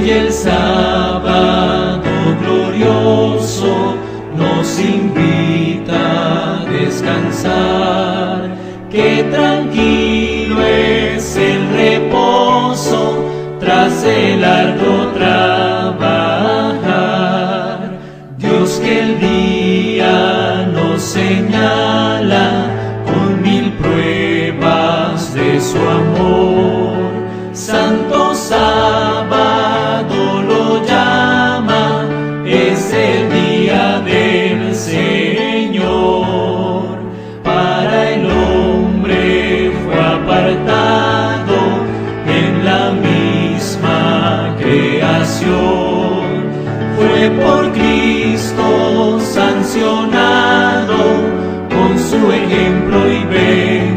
Hoy el sábado glorioso nos invita a descansar, que tranquilo es el reposo tras el arduo trabajar. Dios que el día nos señala con 1000 pruebas de su amor. Santo sábado lo llama, es el día del Señor. Para el hombre fue apartado en la misma creación. Fue por Cristo sancionado con su ejemplo y bendición.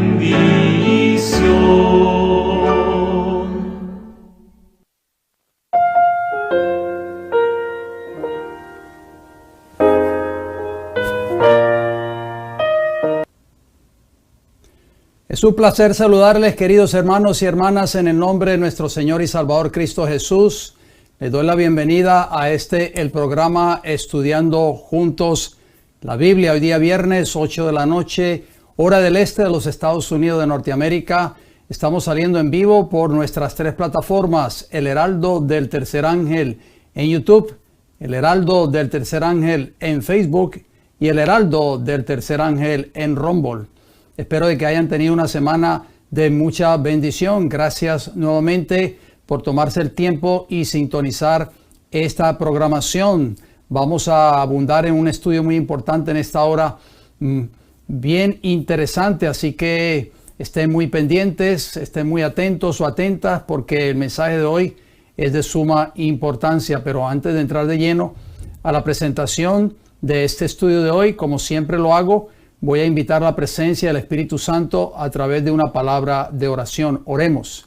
Es un placer saludarles, queridos hermanos y hermanas, en el nombre de nuestro Señor y Salvador Cristo Jesús. Les doy la bienvenida a el programa Estudiando Juntos la Biblia. Hoy día viernes, 8 de la noche, hora del este de los Estados Unidos de Norteamérica. Estamos saliendo en vivo por nuestras 3 plataformas: El Heraldo del Tercer Ángel en YouTube, El Heraldo del Tercer Ángel en Facebook y El Heraldo del Tercer Ángel en Rumble. Espero de que hayan tenido una semana de mucha bendición. Gracias nuevamente por tomarse el tiempo y sintonizar esta programación. Vamos a abundar en un estudio muy importante en esta hora, bien interesante, así que estén muy pendientes, estén muy atentos o atentas, porque el mensaje de hoy es de suma importancia. Pero antes de entrar de lleno a la presentación de este estudio de hoy, como siempre lo hago, voy a invitar la presencia del Espíritu Santo a través de una palabra de oración. Oremos.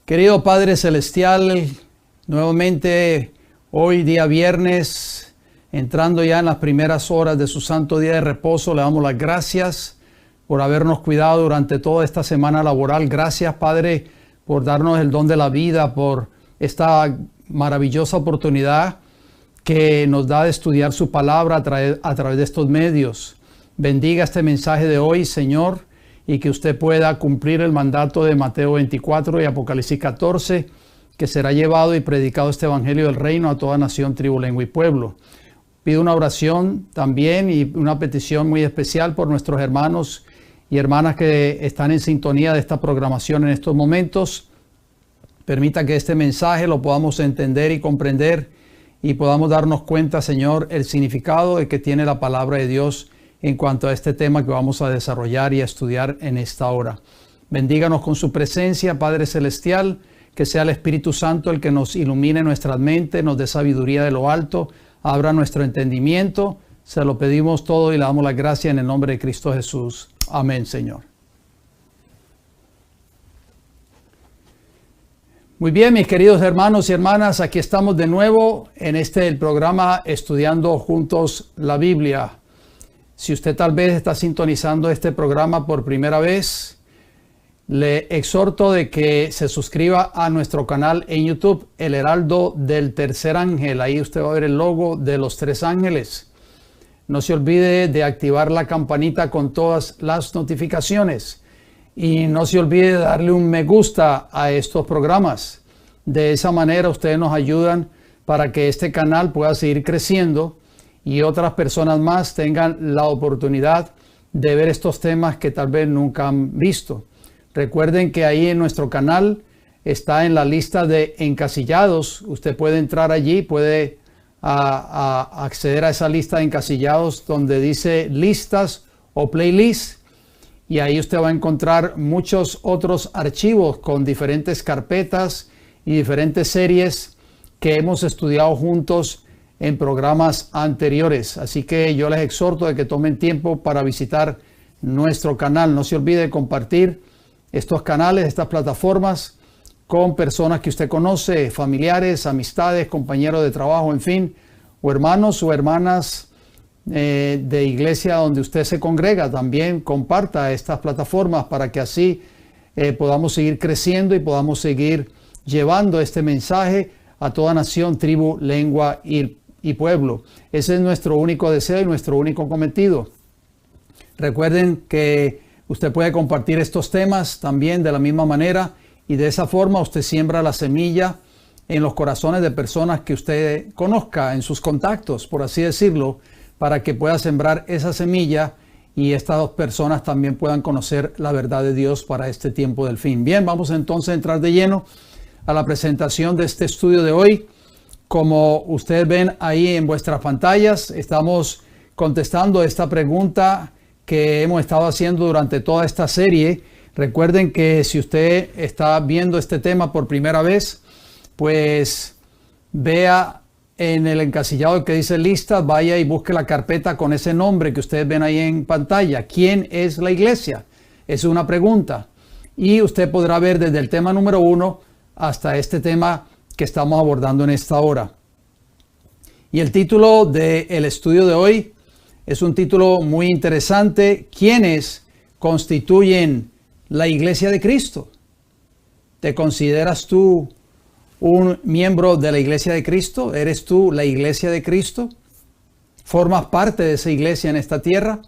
Querido Padre Celestial, nuevamente hoy día viernes, entrando ya en las primeras horas de su santo día de reposo, le damos las gracias por habernos cuidado durante toda esta semana laboral. Gracias, Padre, por darnos el don de la vida, por esta maravillosa oportunidad que nos da de estudiar su palabra a través de estos medios. Bendiga este mensaje de hoy, Señor, y que usted pueda cumplir el mandato de Mateo 24 y Apocalipsis 14, que será llevado y predicado este evangelio del reino a toda nación, tribu, lengua y pueblo. Pido una oración también y una petición muy especial por nuestros hermanos y hermanas que están en sintonía de esta programación en estos momentos. Permita que este mensaje lo podamos entender y comprender, y podamos darnos cuenta, Señor, el significado de que tiene la palabra de Dios en cuanto a este tema que vamos a desarrollar y a estudiar en esta hora. Bendíganos con su presencia, Padre Celestial, que sea el Espíritu Santo el que nos ilumine nuestras mentes, nos dé sabiduría de lo alto, abra nuestro entendimiento. Se lo pedimos todo y le damos la gracia en el nombre de Cristo Jesús. Amén, Señor. Muy bien, mis queridos hermanos y hermanas, aquí estamos de nuevo en el programa Estudiando Juntos la Biblia. Si usted tal vez está sintonizando este programa por primera vez, le exhorto de que se suscriba a nuestro canal en YouTube, El Heraldo del Tercer Ángel. Ahí usted va a ver el logo de los 3 ángeles. No se olvide de activar la campanita con todas las notificaciones. Y no se olvide de darle un me gusta a estos programas. De esa manera ustedes nos ayudan para que este canal pueda seguir creciendo y otras personas más tengan la oportunidad de ver estos temas que tal vez nunca han visto. Recuerden que ahí en nuestro canal está en la lista de encasillados. Usted puede entrar allí, puede acceder a esa lista de encasillados donde dice listas o playlists. Y ahí usted va a encontrar muchos otros archivos con diferentes carpetas y diferentes series que hemos estudiado juntos en programas anteriores. Así que yo les exhorto de que tomen tiempo para visitar nuestro canal. No se olvide de compartir estos canales, estas plataformas con personas que usted conoce, familiares, amistades, compañeros de trabajo, en fin, o hermanos o hermanas de iglesia donde usted se congrega. También comparta estas plataformas para que así podamos seguir creciendo y podamos seguir llevando este mensaje a toda nación, tribu, lengua y pueblo. Ese es nuestro único deseo y nuestro único cometido. Recuerden que usted puede compartir estos temas también de la misma manera y de esa forma usted siembra la semilla en los corazones de personas que usted conozca, en sus contactos, por así decirlo, para que pueda sembrar esa semilla y estas dos personas también puedan conocer la verdad de Dios para este tiempo del fin. Bien, vamos entonces a entrar de lleno a la presentación de este estudio de hoy. Como ustedes ven ahí en vuestras pantallas, estamos contestando esta pregunta que hemos estado haciendo durante toda esta serie. Recuerden que si usted está viendo este tema por primera vez, pues vea en el encasillado que dice lista, vaya y busque la carpeta con ese nombre que ustedes ven ahí en pantalla. ¿Quién es la iglesia? Es una pregunta. Y usted podrá ver desde el tema número 1 hasta este tema que estamos abordando en esta hora. Y el título del estudio de hoy es un título muy interesante. ¿Quiénes constituyen la iglesia de Cristo? ¿Te consideras tú un miembro de la iglesia de Cristo? ¿Eres tú la iglesia de Cristo? ¿Formas parte de esa iglesia en esta tierra?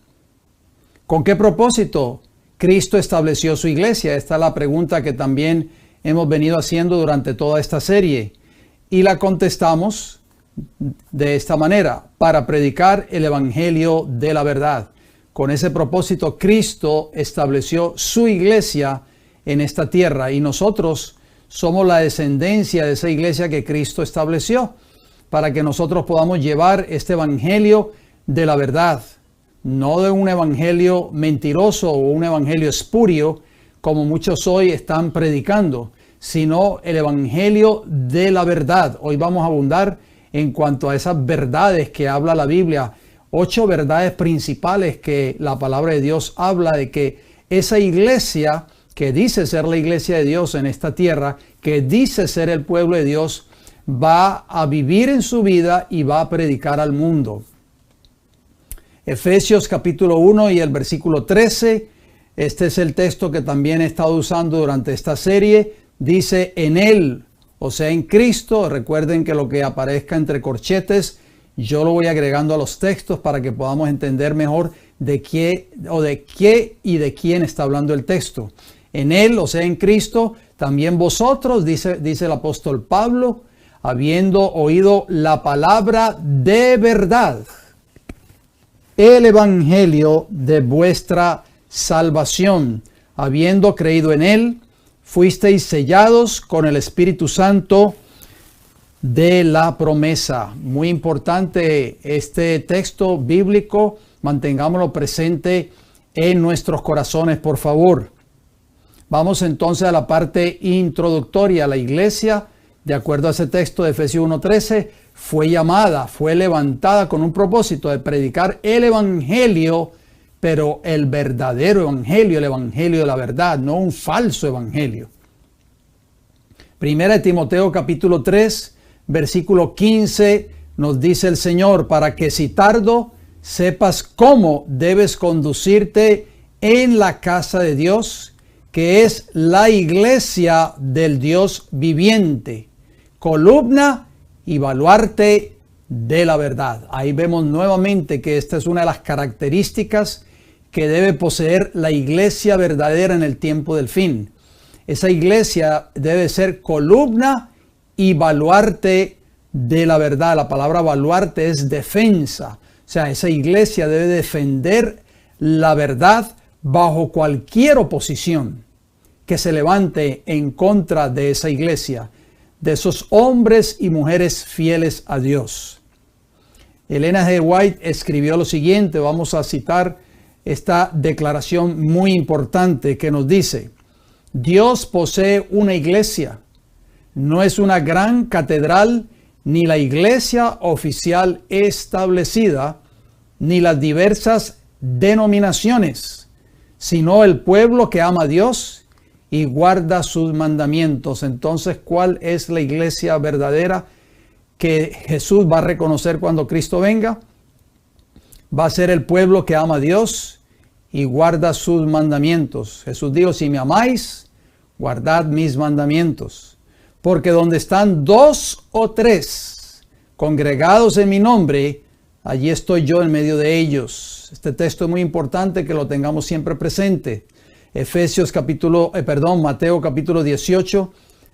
¿Con qué propósito Cristo estableció su iglesia? Esta es la pregunta que también hemos venido haciendo durante toda esta serie. Y la contestamos de esta manera: para predicar el evangelio de la verdad. Con ese propósito, Cristo estableció su iglesia en esta tierra y nosotros somos la descendencia de esa iglesia que Cristo estableció para que nosotros podamos llevar este evangelio de la verdad, no de un evangelio mentiroso o un evangelio espurio como muchos hoy están predicando, sino el evangelio de la verdad. Hoy vamos a abundar en cuanto a esas verdades que habla la Biblia, 8 verdades principales que la palabra de Dios habla de que esa iglesia que dice ser la iglesia de Dios en esta tierra, que dice ser el pueblo de Dios, va a vivir en su vida y va a predicar al mundo. Efesios capítulo 1 y el versículo 13, este es el texto que también he estado usando durante esta serie. Dice: en Él, o sea, en Cristo. Recuerden que lo que aparezca entre corchetes, yo lo voy agregando a los textos para que podamos entender mejor de qué y de quién está hablando el texto. En Él, o sea, en Cristo, también vosotros, dice el apóstol Pablo, habiendo oído la palabra de verdad, el evangelio de vuestra salvación, habiendo creído en Él, fuisteis sellados con el Espíritu Santo de la promesa. Muy importante este texto bíblico, mantengámoslo presente en nuestros corazones, por favor. Vamos entonces a la parte introductoria. La iglesia, de acuerdo a ese texto de Efesios 1:13, fue llamada, fue levantada con un propósito de predicar el evangelio, pero el verdadero evangelio, el evangelio de la verdad, no un falso evangelio. Primera de Timoteo capítulo 3, versículo 15, nos dice el Señor: para que si tardo, sepas cómo debes conducirte en la casa de Dios, que es la iglesia del Dios viviente, columna y baluarte de la verdad. Ahí vemos nuevamente que esta es una de las características que debe poseer la iglesia verdadera en el tiempo del fin. Esa iglesia debe ser columna y baluarte de la verdad. La palabra baluarte es defensa. O sea, esa iglesia debe defender la verdad bajo cualquier oposición que se levante en contra de esa iglesia, de esos hombres y mujeres fieles a Dios. Elena G. White escribió lo siguiente, vamos a citar esta declaración muy importante que nos dice: Dios posee una iglesia, no es una gran catedral, ni la iglesia oficial establecida, ni las diversas denominaciones, sino el pueblo que ama a Dios y guarda sus mandamientos. Entonces, ¿cuál es la iglesia verdadera que Jesús va a reconocer cuando Cristo venga? Va a ser el pueblo que ama a Dios y guarda sus mandamientos. Jesús dijo: si me amáis, guardad mis mandamientos. Porque donde están 2 o 3 congregados en mi nombre, allí estoy yo en medio de ellos. Este texto es muy importante que lo tengamos siempre presente. Mateo capítulo 18,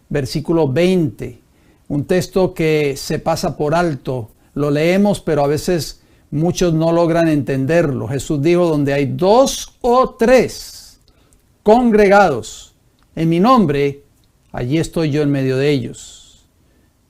versículo 20. Un texto que se pasa por alto. Lo leemos, pero a veces muchos no logran entenderlo. Jesús dijo, donde hay 2 o 3 congregados en mi nombre, allí estoy yo en medio de ellos.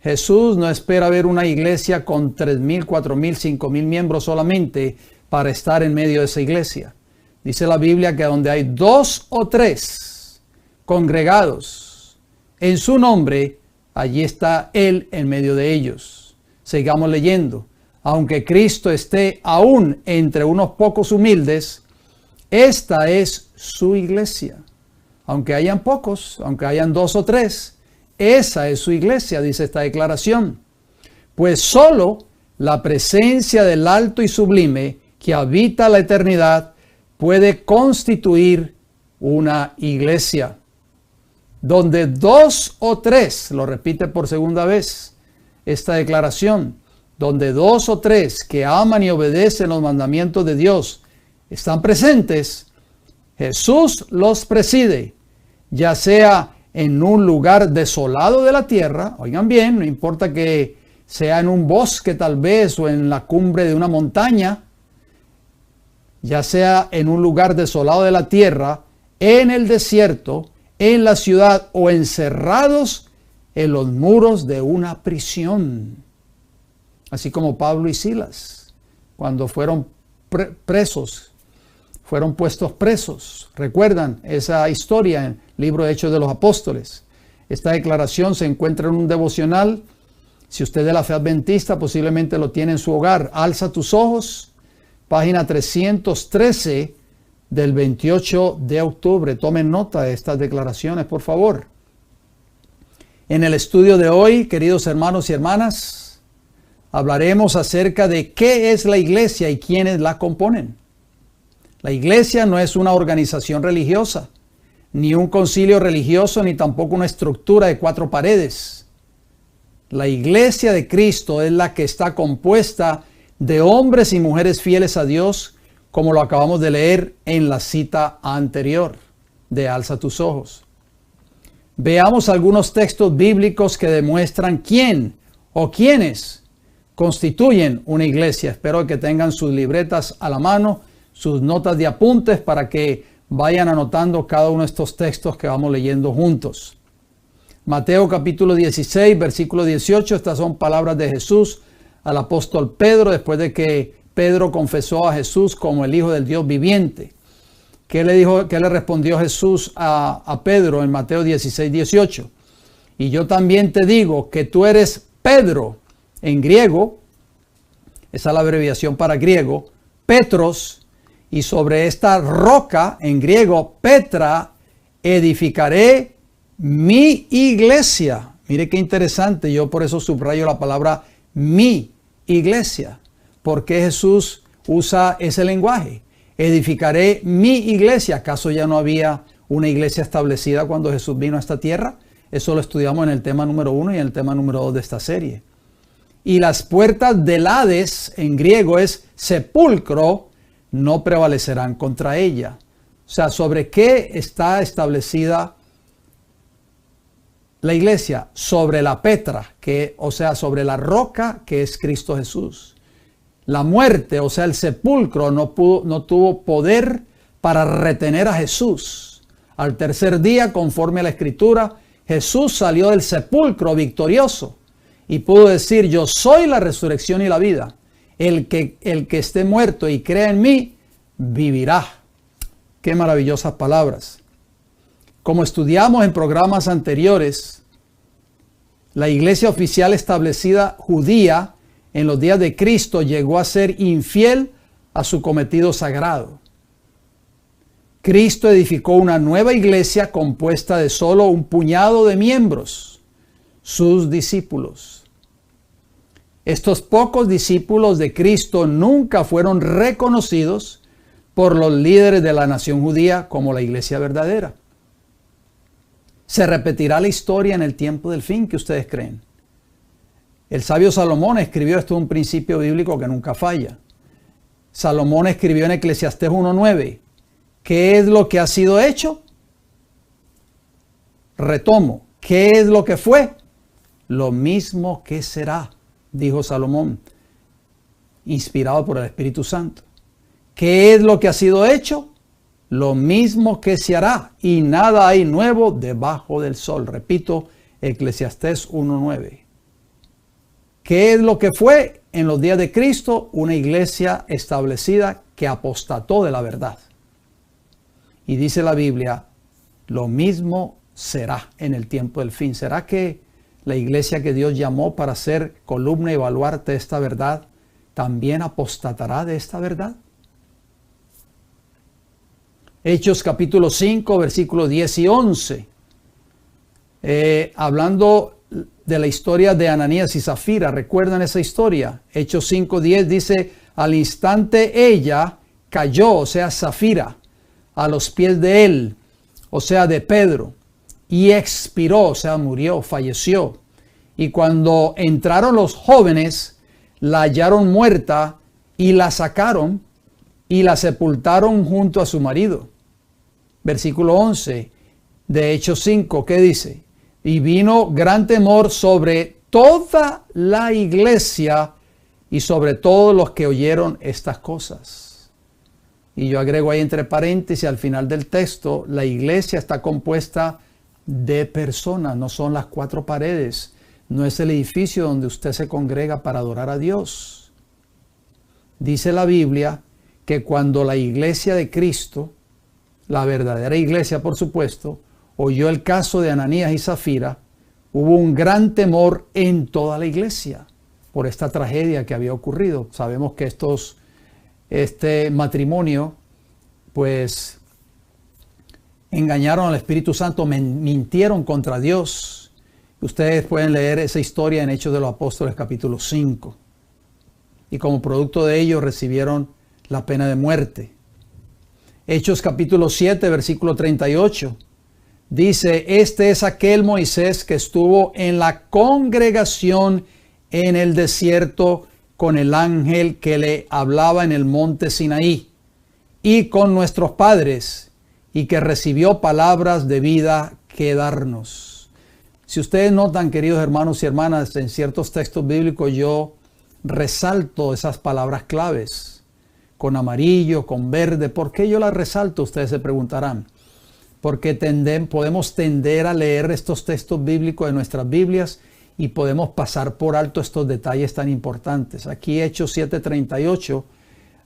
Jesús no espera ver una iglesia con 3,000, 4,000, 5,000 miembros solamente para estar en medio de esa iglesia. Dice la Biblia que donde hay 2 o 3 congregados en su nombre, allí está Él en medio de ellos. Sigamos leyendo. Aunque Cristo esté aún entre unos pocos humildes, esta es su iglesia. Aunque hayan pocos, aunque hayan 2 o 3, esa es su iglesia, dice esta declaración. Pues solo la presencia del alto y sublime que habita la eternidad puede constituir una iglesia. Donde 2 o 3, lo repite por segunda vez esta declaración, donde 2 o 3 que aman y obedecen los mandamientos de Dios están presentes, Jesús los preside, ya sea en un lugar desolado de la tierra, oigan bien, no importa que sea en un bosque tal vez o en la cumbre de una montaña, ya sea en un lugar desolado de la tierra, en el desierto, en la ciudad o encerrados en los muros de una prisión. Así como Pablo y Silas, cuando fueron presos, fueron puestos presos. ¿Recuerdan esa historia en el libro de Hechos de los Apóstoles? Esta declaración se encuentra en un devocional. Si usted es de la fe adventista, posiblemente lo tiene en su hogar. Alza tus ojos, página 313 del 28 de octubre. Tomen nota de estas declaraciones, por favor. En el estudio de hoy, queridos hermanos y hermanas, hablaremos acerca de qué es la iglesia y quiénes la componen. La iglesia no es una organización religiosa, ni un concilio religioso, ni tampoco una estructura de 4 paredes. La iglesia de Cristo es la que está compuesta de hombres y mujeres fieles a Dios, como lo acabamos de leer en la cita anterior de Alza tus ojos. Veamos algunos textos bíblicos que demuestran quién o quiénes constituyen una iglesia. Espero que tengan sus libretas a la mano, sus notas de apuntes para que vayan anotando cada uno de estos textos que vamos leyendo juntos. Mateo capítulo 16, versículo 18. Estas son palabras de Jesús al apóstol Pedro después de que Pedro confesó a Jesús como el Hijo del Dios viviente. ¿Qué le respondió Jesús a Pedro en Mateo 16, 18? Y yo también te digo que tú eres Pedro, en griego, esa es la abreviación para griego, Petros, y sobre esta roca, en griego, Petra, edificaré mi iglesia. Mire qué interesante, yo por eso subrayo la palabra mi iglesia. ¿Por qué Jesús usa ese lenguaje? Edificaré mi iglesia. ¿Acaso ya no había una iglesia establecida cuando Jesús vino a esta tierra? Eso lo estudiamos en el tema número 1 y en el tema número 2 de esta serie. Y las puertas del Hades, en griego es sepulcro, no prevalecerán contra ella. O sea, ¿sobre qué está establecida la iglesia? Sobre la Petra, o sea, sobre la roca que es Cristo Jesús. La muerte, o sea, el sepulcro no tuvo poder para retener a Jesús. Al tercer día, conforme a la Escritura, Jesús salió del sepulcro victorioso y pudo decir: yo soy la resurrección y la vida. El que esté muerto y crea en mí, vivirá. Qué maravillosas palabras. Como estudiamos en programas anteriores, la iglesia oficial establecida judía en los días de Cristo llegó a ser infiel a su cometido sagrado. Cristo edificó una nueva iglesia compuesta de solo un puñado de miembros, sus discípulos. Estos pocos discípulos de Cristo nunca fueron reconocidos por los líderes de la nación judía como la iglesia verdadera. ¿Se repetirá la historia en el tiempo del fin que ustedes creen? El sabio Salomón escribió esto, un principio bíblico que nunca falla. Salomón escribió en Eclesiastés 1:9, ¿qué es lo que ha sido hecho? Retomo, ¿qué es lo que fue? Lo mismo que será, dijo Salomón, inspirado por el Espíritu Santo. ¿Qué es lo que ha sido hecho? Lo mismo que se hará, y nada hay nuevo debajo del sol. Repito, Eclesiastés 1:9. ¿Qué es lo que fue en los días de Cristo? Una iglesia establecida que apostató de la verdad. Y dice la Biblia, lo mismo será en el tiempo del fin. ¿Será que la iglesia que Dios llamó para ser columna y baluarte de esta verdad también apostatará de esta verdad? Hechos capítulo 5, versículos 10 y 11. Hablando de la historia de Ananías y Zafira, ¿recuerdan esa historia? Hechos 5:10 dice, al instante ella cayó, o sea, Zafira, a los pies de él, o sea, de Pedro, y expiró, o sea, murió, falleció. Y cuando entraron los jóvenes, la hallaron muerta y la sacaron y la sepultaron junto a su marido. Versículo 11 de Hechos 5, ¿qué dice? Y vino gran temor sobre toda la iglesia y sobre todos los que oyeron estas cosas. Y yo agrego ahí entre paréntesis al final del texto, la iglesia está compuesta de personas, no son las cuatro paredes, no es el edificio donde usted se congrega para adorar a Dios. Dice la Biblia que cuando la iglesia de Cristo, la verdadera iglesia por supuesto, oyó el caso de Ananías y Zafira, hubo un gran temor en toda la iglesia por esta tragedia que había ocurrido. Sabemos que este matrimonio, pues, engañaron al Espíritu Santo, mintieron contra Dios. Ustedes pueden leer esa historia en Hechos de los Apóstoles capítulo 5. Y como producto de ello recibieron la pena de muerte. Hechos capítulo 7, versículo 38. Dice, este es aquel Moisés que estuvo en la congregación en el desierto con el ángel que le hablaba en el monte Sinaí y con nuestros padres y que recibió palabras de vida que darnos. Si ustedes notan, queridos hermanos y hermanas, en ciertos textos bíblicos yo resalto esas palabras claves con amarillo, con verde. ¿Por qué yo las resalto? Ustedes se preguntarán. Porque podemos tender a leer estos textos bíblicos de nuestras Biblias y podemos pasar por alto estos detalles tan importantes. Aquí Hechos 7:38,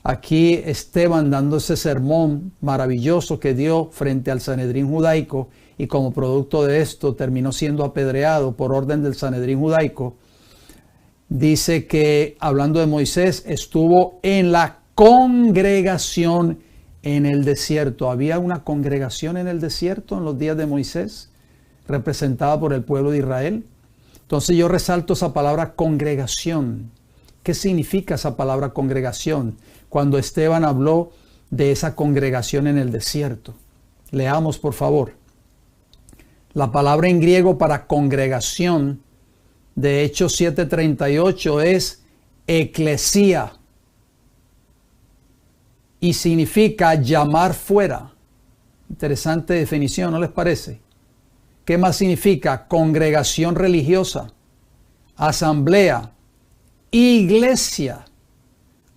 aquí Esteban dando ese sermón maravilloso que dio frente al Sanedrín judaico y como producto de esto terminó siendo apedreado por orden del Sanedrín judaico. Dice que hablando de Moisés estuvo en la congregación en el desierto. Había una congregación en el desierto en los días de Moisés, representada por el pueblo de Israel. Entonces yo resalto esa palabra congregación. ¿Qué significa esa palabra congregación? Cuando Esteban habló de esa congregación en el desierto. Leamos, por favor. La palabra en griego para congregación de Hechos 7:38 es eclesía. Y significa llamar fuera. Interesante definición, ¿no les parece? ¿Qué más significa? Congregación religiosa, asamblea, iglesia,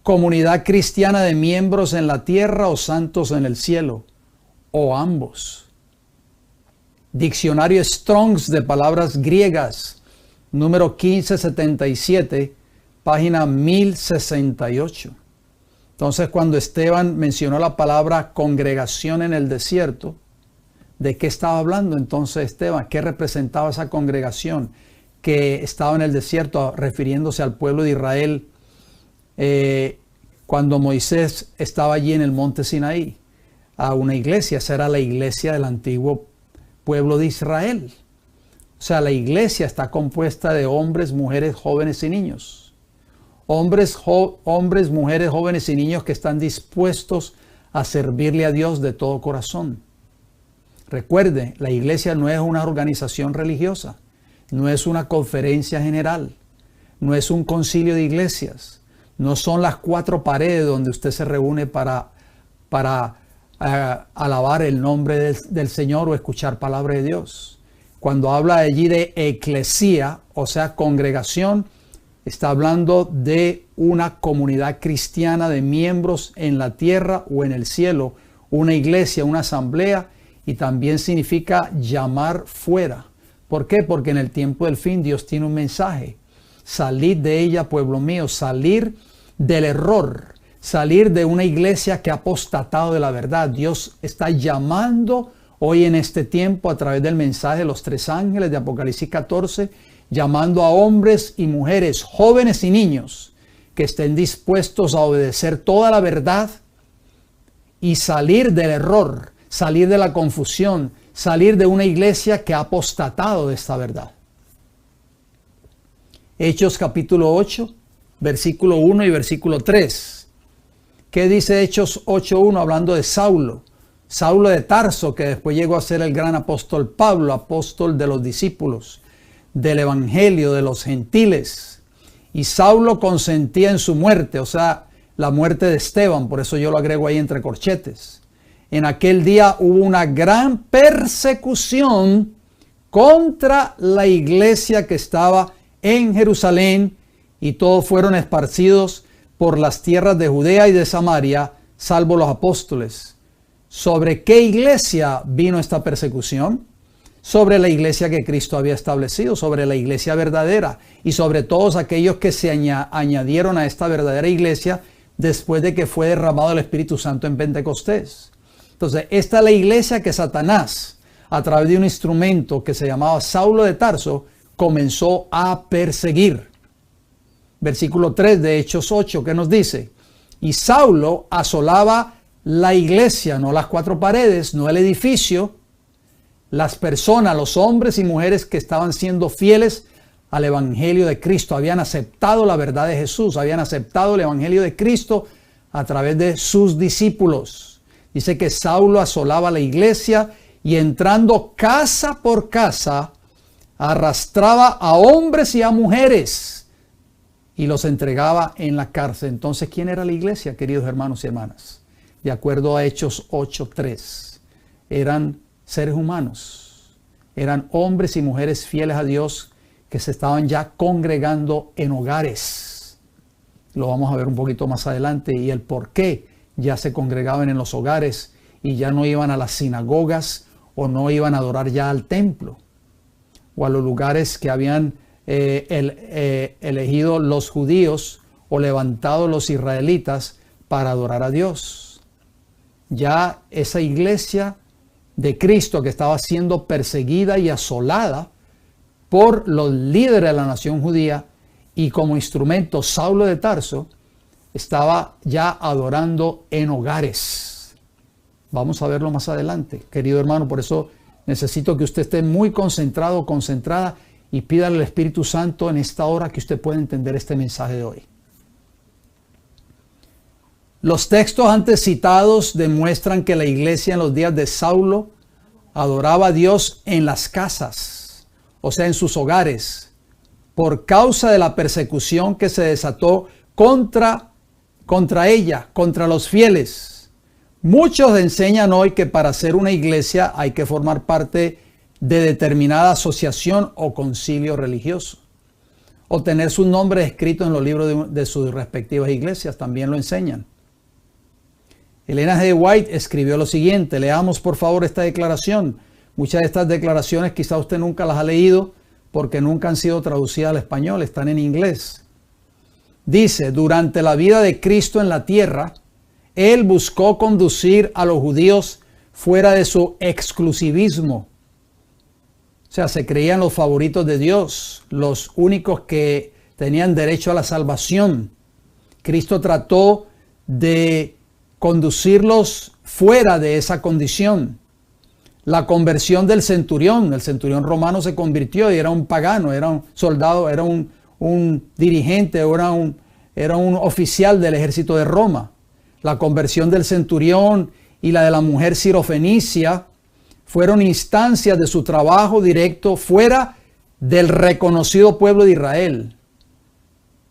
comunidad cristiana de miembros en la tierra o santos en el cielo, o ambos. Diccionario Strong's de palabras griegas, número 1577, página 1068. Entonces, cuando Esteban mencionó la palabra congregación en el desierto, ¿de qué estaba hablando entonces Esteban? ¿Qué representaba esa congregación que estaba en el desierto, refiriéndose al pueblo de Israel cuando Moisés estaba allí en el monte Sinaí? A una iglesia, esa era la iglesia del antiguo pueblo de Israel. O sea, la iglesia está compuesta de hombres, mujeres, jóvenes y niños. Hombres, mujeres, jóvenes y niños que están dispuestos a servirle a Dios de todo corazón. Recuerde, la iglesia no es una organización religiosa, no es una conferencia general, no es un concilio de iglesias, no son las 4 paredes donde usted se reúne para alabar el nombre del Señor o escuchar palabra de Dios. Cuando habla allí de eclesía, o sea, congregación, está hablando de una comunidad cristiana de miembros en la tierra o en el cielo, una iglesia, una asamblea, y también significa llamar fuera. ¿Por qué? Porque en el tiempo del fin Dios tiene un mensaje. Salid de ella, pueblo mío, salir del error, salir de una iglesia que ha apostatado de la verdad. Dios está llamando hoy en este tiempo a través del mensaje de los 3 ángeles de Apocalipsis 14, llamando a hombres y mujeres, jóvenes y niños, que estén dispuestos a obedecer toda la verdad y salir del error, salir de la confusión, salir de una iglesia que ha apostatado de esta verdad. Hechos capítulo 8, versículo 1 y versículo 3. ¿Qué dice Hechos 8:1 hablando de Saulo? Saulo de Tarso, que después llegó a ser el gran apóstol Pablo, apóstol de los discípulos, del evangelio de los gentiles. Y Saulo consentía en su muerte, o sea, la muerte de Esteban, por eso yo lo agrego ahí entre corchetes. En aquel día hubo una gran persecución contra la iglesia que estaba en Jerusalén, y todos fueron esparcidos por las tierras de Judea y de Samaria, salvo los apóstoles. ¿Sobre qué iglesia vino esta persecución? Sobre la iglesia que Cristo había establecido, sobre la iglesia verdadera, y sobre todos aquellos que se añadieron a esta verdadera iglesia después de que fue derramado el Espíritu Santo en Pentecostés. Entonces, esta es la iglesia que Satanás, a través de un instrumento que se llamaba Saulo de Tarso, comenzó a perseguir. Versículo 3 de Hechos 8, ¿qué nos dice? Y Saulo asolaba la iglesia, no las 4 paredes, no el edificio, las personas, los hombres y mujeres que estaban siendo fieles al evangelio de Cristo, habían aceptado la verdad de Jesús, habían aceptado el evangelio de Cristo a través de sus discípulos. Dice que Saulo asolaba la iglesia y entrando casa por casa, arrastraba a hombres y a mujeres y los entregaba en la cárcel. Entonces, ¿quién era la iglesia, queridos hermanos y hermanas? De acuerdo a Hechos 8:3, eran seres humanos, eran hombres y mujeres fieles a Dios que se estaban ya congregando en hogares. Lo vamos a ver un poquito más adelante y el por qué ya se congregaban en los hogares y ya no iban a las sinagogas o no iban a adorar ya al templo o a los lugares que habían elegido los judíos o levantado los israelitas para adorar a Dios. Ya esa iglesia de Cristo que estaba siendo perseguida y asolada por los líderes de la nación judía, y como instrumento Saulo de Tarso estaba ya adorando en hogares. Vamos a verlo más adelante, querido hermano. Por eso necesito que usted esté muy concentrado, concentrada, y pídale al Espíritu Santo en esta hora que usted pueda entender este mensaje de hoy. Los textos antes citados demuestran que la iglesia en los días de Saulo adoraba a Dios en las casas, o sea, en sus hogares, por causa de la persecución que se desató contra ella, contra los fieles. Muchos enseñan hoy que para ser una iglesia hay que formar parte de determinada asociación o concilio religioso, o tener sus nombres escritos en los libros de sus respectivas iglesias, también lo enseñan. Elena G. White escribió lo siguiente, leamos por favor esta declaración. Muchas de estas declaraciones quizá usted nunca las ha leído porque nunca han sido traducidas al español, están en inglés. Dice, durante la vida de Cristo en la tierra, Él buscó conducir a los judíos fuera de su exclusivismo. O sea, se creían los favoritos de Dios, los únicos que tenían derecho a la salvación. Cristo trató de conducirlos fuera de esa condición. La conversión del centurión, el centurión romano se convirtió y era un pagano, era un soldado, era un dirigente, era un oficial del ejército de Roma. La conversión del centurión y la de la mujer sirofenicia fueron instancias de su trabajo directo fuera del reconocido pueblo de Israel.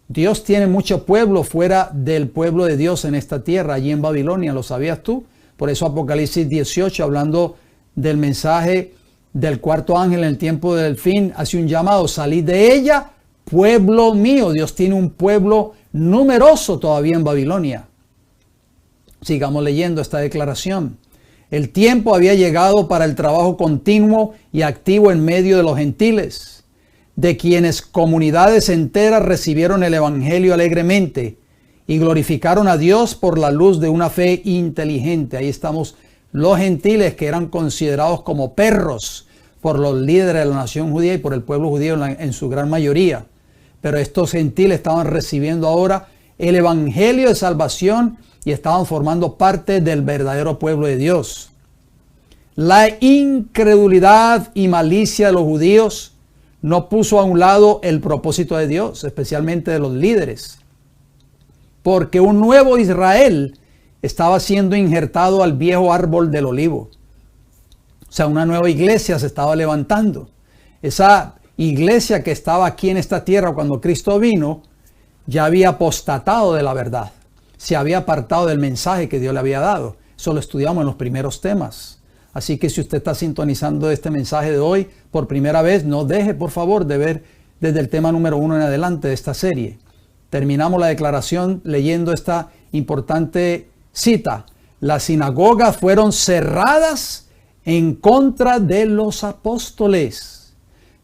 Dios tiene mucho pueblo fuera del pueblo de Dios en esta tierra, allí en Babilonia, ¿lo sabías tú? Por eso Apocalipsis 18, hablando del mensaje del cuarto ángel en el tiempo del fin, hace un llamado: salid de ella, pueblo mío. Dios tiene un pueblo numeroso todavía en Babilonia. Sigamos leyendo esta declaración. El tiempo había llegado para el trabajo continuo y activo en medio de los gentiles, de quienes comunidades enteras recibieron el evangelio alegremente y glorificaron a Dios por la luz de una fe inteligente. Ahí estamos los gentiles, que eran considerados como perros por los líderes de la nación judía y por el pueblo judío en su gran mayoría. Pero estos gentiles estaban recibiendo ahora el evangelio de salvación y estaban formando parte del verdadero pueblo de Dios. La incredulidad y malicia de los judíos no puso a un lado el propósito de Dios, especialmente de los líderes, porque un nuevo Israel estaba siendo injertado al viejo árbol del olivo. O sea, una nueva iglesia se estaba levantando. Esa iglesia que estaba aquí en esta tierra cuando Cristo vino, ya había apostatado de la verdad. Se había apartado del mensaje que Dios le había dado. Eso lo estudiamos en los primeros temas. Así que si usted está sintonizando este mensaje de hoy por primera vez, no deje por favor de ver desde el tema número 1 en adelante de esta serie. Terminamos la declaración leyendo esta importante cita: las sinagogas fueron cerradas en contra de los apóstoles,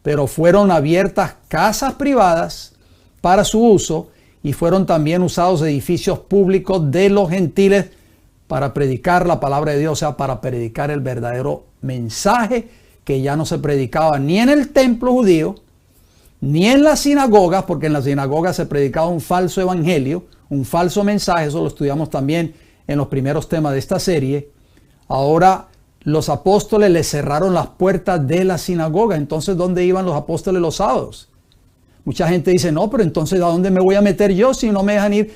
pero fueron abiertas casas privadas para su uso y fueron también usados edificios públicos de los gentiles para predicar la palabra de Dios, o sea, para predicar el verdadero mensaje que ya no se predicaba ni en el templo judío, ni en las sinagogas, porque en las sinagogas se predicaba un falso evangelio, un falso mensaje. Eso lo estudiamos también en los primeros temas de esta serie. Ahora los apóstoles le cerraron las puertas de la sinagoga. Entonces, ¿dónde iban los apóstoles los sábados? Mucha gente dice: no, pero entonces ¿a dónde me voy a meter yo si no me dejan ir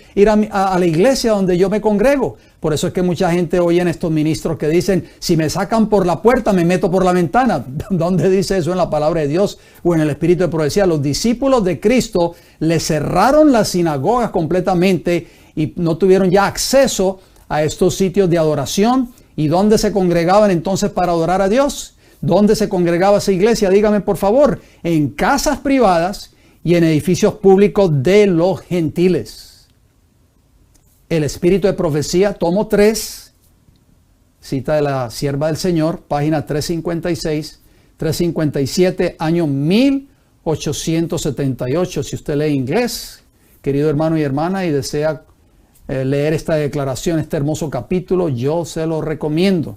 a la iglesia donde yo me congrego? Por eso es que mucha gente oye en estos ministros que dicen: si me sacan por la puerta, me meto por la ventana. ¿Dónde dice eso en la palabra de Dios o en el espíritu de profecía? Los discípulos de Cristo le cerraron las sinagogas completamente y no tuvieron ya acceso a estos sitios de adoración. ¿Y dónde se congregaban entonces para adorar a Dios? ¿Dónde se congregaba esa iglesia? Dígame por favor. En casas privadas y en edificios públicos de los gentiles. El espíritu de profecía, tomo 3, cita de la sierva del Señor, página 356, 357, año 1878. Si usted lee inglés, querido hermano y hermana, y desea leer esta declaración, este hermoso capítulo, yo se lo recomiendo.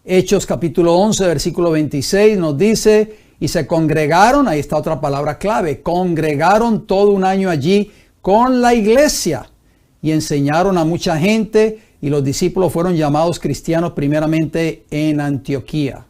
Hechos capítulo 11, versículo 26 nos dice: y se congregaron, ahí está otra palabra clave, congregaron todo un año allí con la iglesia y enseñaron a mucha gente, y los discípulos fueron llamados cristianos primeramente en Antioquía.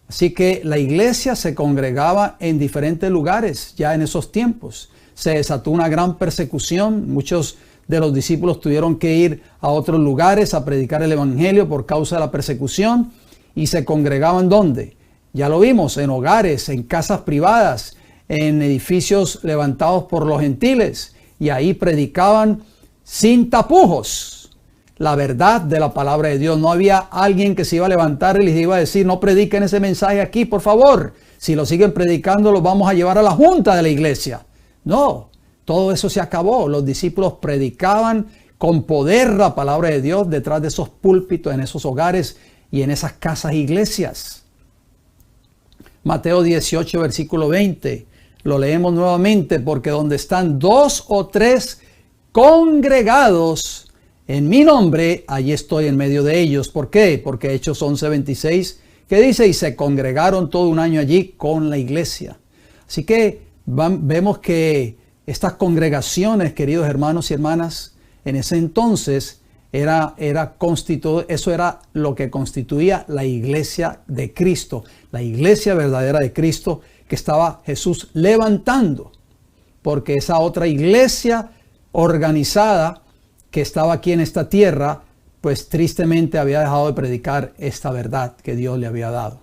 Así que la iglesia se congregaba en diferentes lugares ya en esos tiempos. Se desató una gran persecución. Muchos de los discípulos tuvieron que ir a otros lugares a predicar el evangelio por causa de la persecución. Y se congregaban ¿dónde? Ya lo vimos, en hogares, en casas privadas, en edificios levantados por los gentiles. Y ahí predicaban sin tapujos la verdad de la palabra de Dios. No había alguien que se iba a levantar y les iba a decir: no prediquen ese mensaje aquí, por favor. Si lo siguen predicando, los vamos a llevar a la junta de la iglesia. No, todo eso se acabó. Los discípulos predicaban con poder la palabra de Dios detrás de esos púlpitos, en esos hogares y en esas casas iglesias. Mateo 18, versículo 20. Lo leemos nuevamente: porque donde están 2 o 3 congregados en mi nombre, allí estoy en medio de ellos. ¿Por qué? Porque Hechos 11, 26, que dice: y se congregaron todo un año allí con la iglesia. Así que vemos que estas congregaciones, queridos hermanos y hermanas, en ese entonces eso era lo que constituía la iglesia de Cristo, la iglesia verdadera de Cristo que estaba Jesús levantando, porque esa otra iglesia organizada que estaba aquí en esta tierra pues tristemente había dejado de predicar esta verdad que Dios le había dado.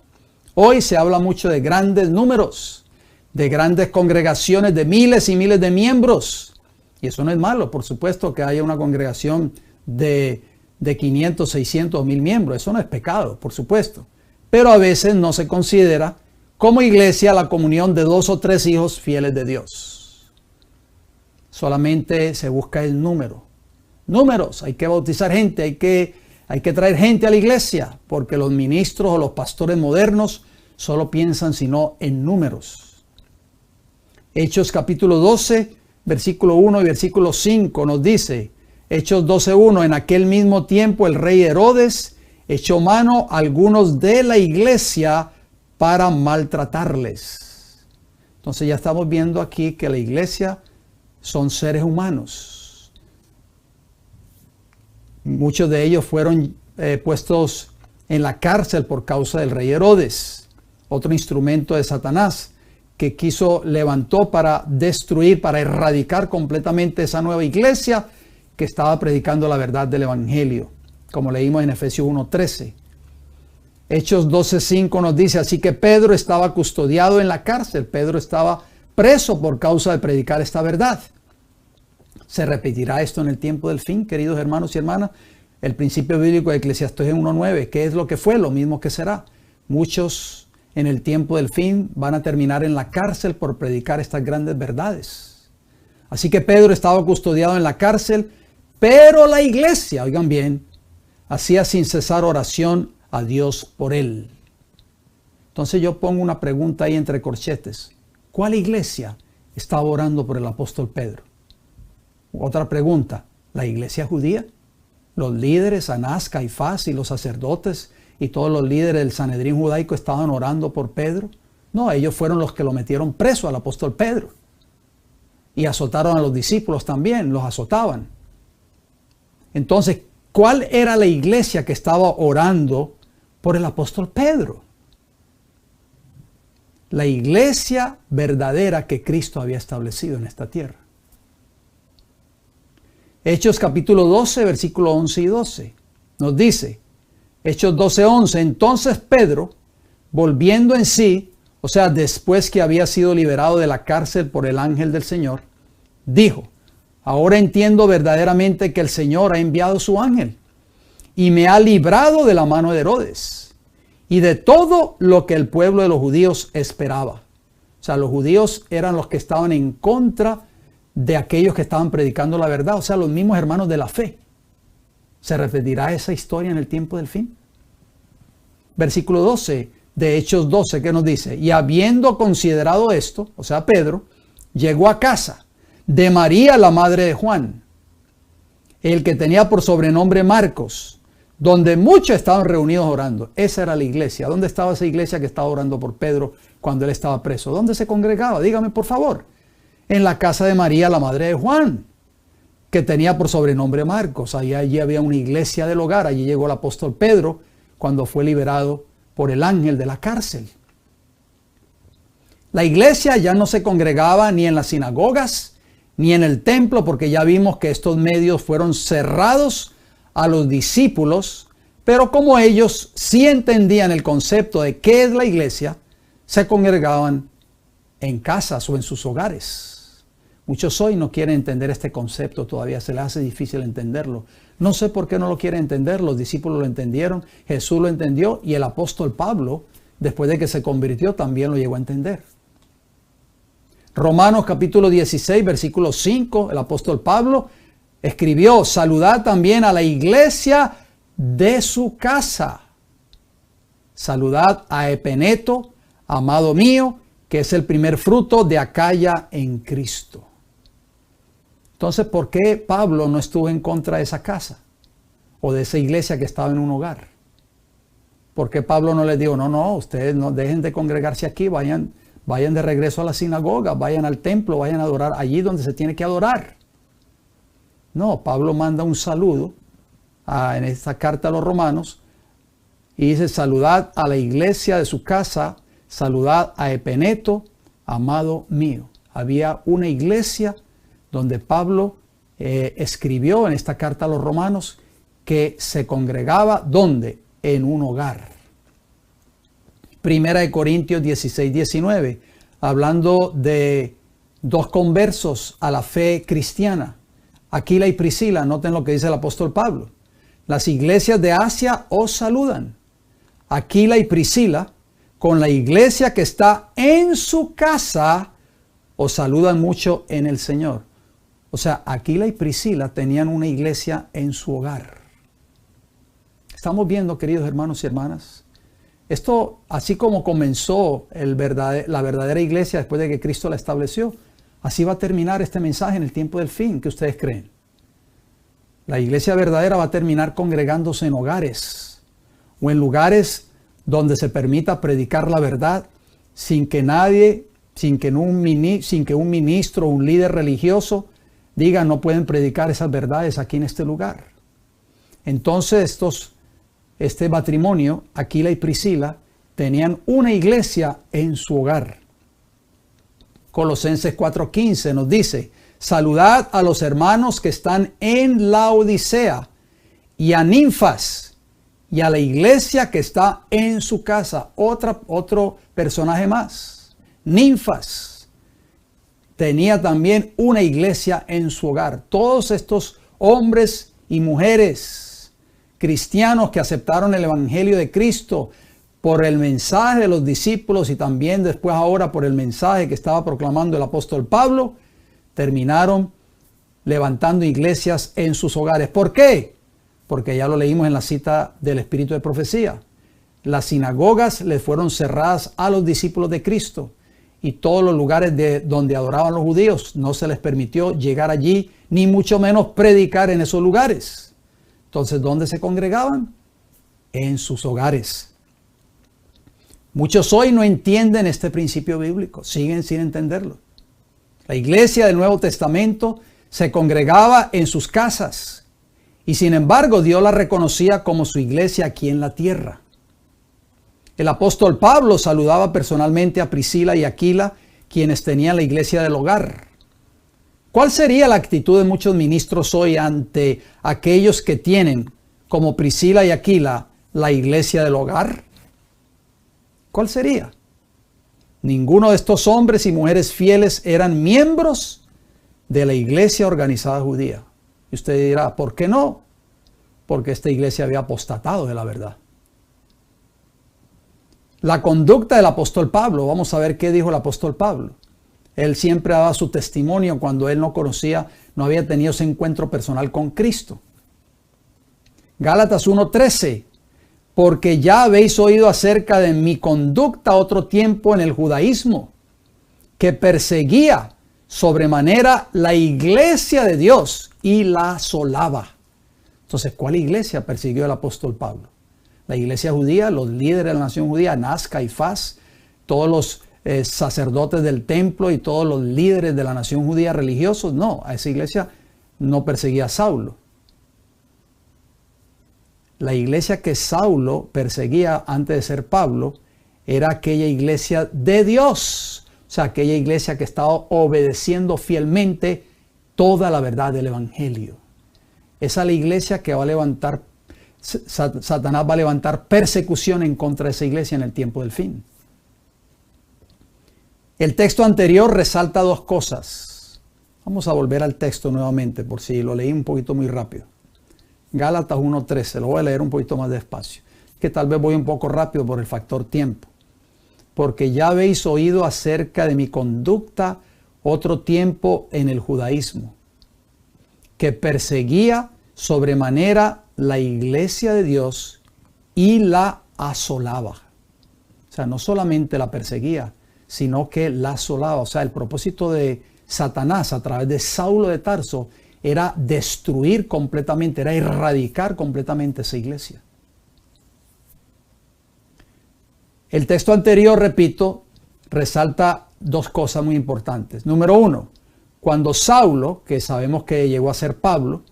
Hoy se habla mucho de grandes números, de grandes congregaciones de miles y miles de miembros. Y eso no es malo, por supuesto que haya una congregación de 500, 600, 1000 miembros. Eso no es pecado, por supuesto. Pero a veces no se considera como iglesia la comunión de 2 o 3 hijos fieles de Dios. Solamente se busca el número. Números, hay que bautizar gente, hay que traer gente a la iglesia, porque los ministros o los pastores modernos solo piensan sino en números. Hechos capítulo 12, versículo 1 y versículo 5 nos dice, Hechos 12:1, en aquel mismo tiempo el rey Herodes echó mano a algunos de la iglesia para maltratarles. Entonces ya estamos viendo aquí que la iglesia son seres humanos. Muchos de ellos fueron puestos en la cárcel por causa del rey Herodes, otro instrumento de Satanás que levantó para destruir, para erradicar completamente esa nueva iglesia que estaba predicando la verdad del evangelio, como leímos en Efesios 1:13. Hechos 12:5 nos dice, así que Pedro estaba custodiado en la cárcel. Pedro estaba preso por causa de predicar esta verdad. ¿Se repetirá esto en el tiempo del fin, queridos hermanos y hermanas? El principio bíblico de Eclesiastés 1:9, ¿qué es lo que fue? Lo mismo que será. Muchos en el tiempo del fin van a terminar en la cárcel por predicar estas grandes verdades. Así que Pedro estaba custodiado en la cárcel, pero la iglesia, oigan bien, hacía sin cesar oración a Dios por él. Entonces yo pongo una pregunta ahí entre corchetes. ¿Cuál iglesia estaba orando por el apóstol Pedro? Otra pregunta, ¿la iglesia judía? Los líderes, Anás, Caifás y los sacerdotes y todos los líderes del Sanedrín judaico estaban orando por Pedro. No, ellos fueron los que lo metieron preso al apóstol Pedro. Y azotaron a los discípulos también, los azotaban. Entonces, ¿cuál era la iglesia que estaba orando por el apóstol Pedro? La iglesia verdadera que Cristo había establecido en esta tierra. Hechos capítulo 12, versículos 11 y 12, nos dice, Hechos 12:11, entonces Pedro, volviendo en sí, o sea, después que había sido liberado de la cárcel por el ángel del Señor, dijo, ahora entiendo verdaderamente que el Señor ha enviado su ángel y me ha librado de la mano de Herodes y de todo lo que el pueblo de los judíos esperaba. O sea, los judíos eran los que estaban en contra de aquellos que estaban predicando la verdad, o sea, los mismos hermanos de la fe. ¿Se repetirá esa historia en el tiempo del fin? Versículo 12 de Hechos 12, ¿qué nos dice? Y habiendo considerado esto, o sea, Pedro, llegó a casa de María, la madre de Juan, el que tenía por sobrenombre Marcos, donde muchos estaban reunidos orando. Esa era la iglesia. ¿Dónde estaba esa iglesia que estaba orando por Pedro cuando él estaba preso? ¿Dónde se congregaba? Dígame, por favor. En la casa de María, la madre de Juan, que tenía por sobrenombre Marcos. Allí había una iglesia del hogar. Allí llegó el apóstol Pedro cuando fue liberado por el ángel de la cárcel. La iglesia ya no se congregaba ni en las sinagogas, ni en el templo, porque ya vimos que estos medios fueron cerrados a los discípulos, pero como ellos sí entendían el concepto de qué es la iglesia, se congregaban en casas o en sus hogares. Muchos hoy no quieren entender este concepto, todavía se les hace difícil entenderlo. No sé por qué no lo quieren entender, los discípulos lo entendieron, Jesús lo entendió y el apóstol Pablo, después de que se convirtió, también lo llegó a entender. Romanos capítulo 16, versículo 5, el apóstol Pablo escribió, saludad también a la iglesia de su casa. Saludad a Epeneto, amado mío, que es el primer fruto de Acaya en Cristo. Entonces, ¿por qué Pablo no estuvo en contra de esa casa o de esa iglesia que estaba en un hogar? ¿Por qué Pablo no les dijo, no, ustedes no dejen de congregarse aquí, vayan de regreso a la sinagoga, vayan al templo, vayan a adorar allí donde se tiene que adorar? No, Pablo manda un saludo en esta carta a los romanos y dice, saludad a la iglesia de su casa, saludad a Epeneto, amado mío. Había una iglesia donde Pablo escribió en esta carta a los romanos que se congregaba, ¿dónde? En un hogar. Primera de Corintios 16, 19, hablando de dos conversos a la fe cristiana, Aquila y Priscila. Noten lo que dice el apóstol Pablo. Las iglesias de Asia os saludan. Aquila y Priscila, con la iglesia que está en su casa, os saludan mucho en el Señor. O sea, Aquila y Priscila tenían una iglesia en su hogar. Estamos viendo, queridos hermanos y hermanas, esto, así como comenzó la verdadera iglesia después de que Cristo la estableció, así va a terminar este mensaje en el tiempo del fin. ¿Qué ustedes creen? La iglesia verdadera va a terminar congregándose en hogares o en lugares donde se permita predicar la verdad sin que un ministro o un líder religioso diga no pueden predicar esas verdades aquí en este lugar. Entonces este matrimonio, Aquila y Priscila, tenían una iglesia en su hogar. Colosenses 4:15 nos dice: saludad a los hermanos que están en Laodicea y a Ninfas y a la iglesia que está en su casa. Otro personaje más. Ninfas tenía también una iglesia en su hogar. Todos estos hombres y mujeres cristianos que aceptaron el evangelio de Cristo por el mensaje de los discípulos y también después ahora por el mensaje que estaba proclamando el apóstol Pablo, terminaron levantando iglesias en sus hogares. ¿Por qué? Porque ya lo leímos en la cita del Espíritu de Profecía. Las sinagogas les fueron cerradas a los discípulos de Cristo y todos los lugares donde adoraban los judíos no se les permitió llegar allí, ni mucho menos predicar en esos lugares. Entonces, ¿dónde se congregaban? En sus hogares. Muchos hoy no entienden este principio bíblico, siguen sin entenderlo. La iglesia del Nuevo Testamento se congregaba en sus casas y sin embargo Dios la reconocía como su iglesia aquí en la tierra. El apóstol Pablo saludaba personalmente a Priscila y Aquila, quienes tenían la iglesia del hogar. ¿Cuál sería la actitud de muchos ministros hoy ante aquellos que tienen, como Priscila y Aquila, la iglesia del hogar? ¿Cuál sería? Ninguno de estos hombres y mujeres fieles eran miembros de la iglesia organizada judía. Y usted dirá, ¿por qué no? Porque esta iglesia había apostatado de la verdad. La conducta del apóstol Pablo, vamos a ver qué dijo el apóstol Pablo. Él siempre daba su testimonio cuando él no había tenido ese encuentro personal con Cristo. Gálatas 1:13, porque ya habéis oído acerca de mi conducta otro tiempo en el judaísmo, que perseguía sobremanera la iglesia de Dios y la asolaba. Entonces, ¿cuál iglesia persiguió el apóstol Pablo? La iglesia judía, los líderes de la nación judía, Anás, Caifás, todos los sacerdotes del templo y todos los líderes de la nación judía religiosos. No, a esa iglesia no perseguía a Saulo. La iglesia que Saulo perseguía antes de ser Pablo era aquella iglesia de Dios. O sea, aquella iglesia que estaba obedeciendo fielmente toda la verdad del evangelio. Esa es la iglesia que va a levantar, Satanás va a levantar persecución en contra de esa iglesia en el tiempo del fin. El texto anterior resalta dos cosas. Vamos a volver al texto nuevamente por si lo leí un poquito muy rápido. Gálatas 1:13, lo voy a leer un poquito más despacio. Que tal vez voy un poco rápido por el factor tiempo. Porque ya habéis oído acerca de mi conducta otro tiempo en el judaísmo, que perseguía sobremanera la iglesia de Dios y la asolaba. O sea, no solamente la perseguía, sino que la asolaba. O sea, el propósito de Satanás a través de Saulo de Tarso era destruir completamente, era erradicar completamente esa iglesia. El texto anterior, repito, resalta dos cosas muy importantes. Número uno, cuando Saulo, que sabemos que llegó a ser Pablo,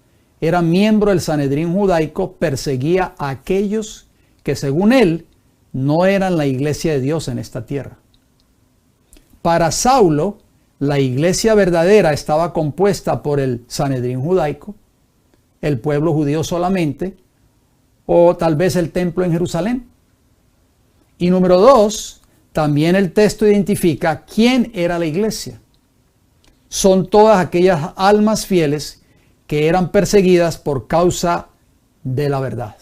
era miembro del Sanedrín judaico, perseguía a aquellos que según él no eran la iglesia de Dios en esta tierra. Para Saulo, la iglesia verdadera estaba compuesta por el Sanedrín judaico, el pueblo judío solamente, o tal vez el templo en Jerusalén. Y número 2, también el texto identifica quién era la iglesia. Son todas aquellas almas fieles que eran perseguidas por causa de la verdad.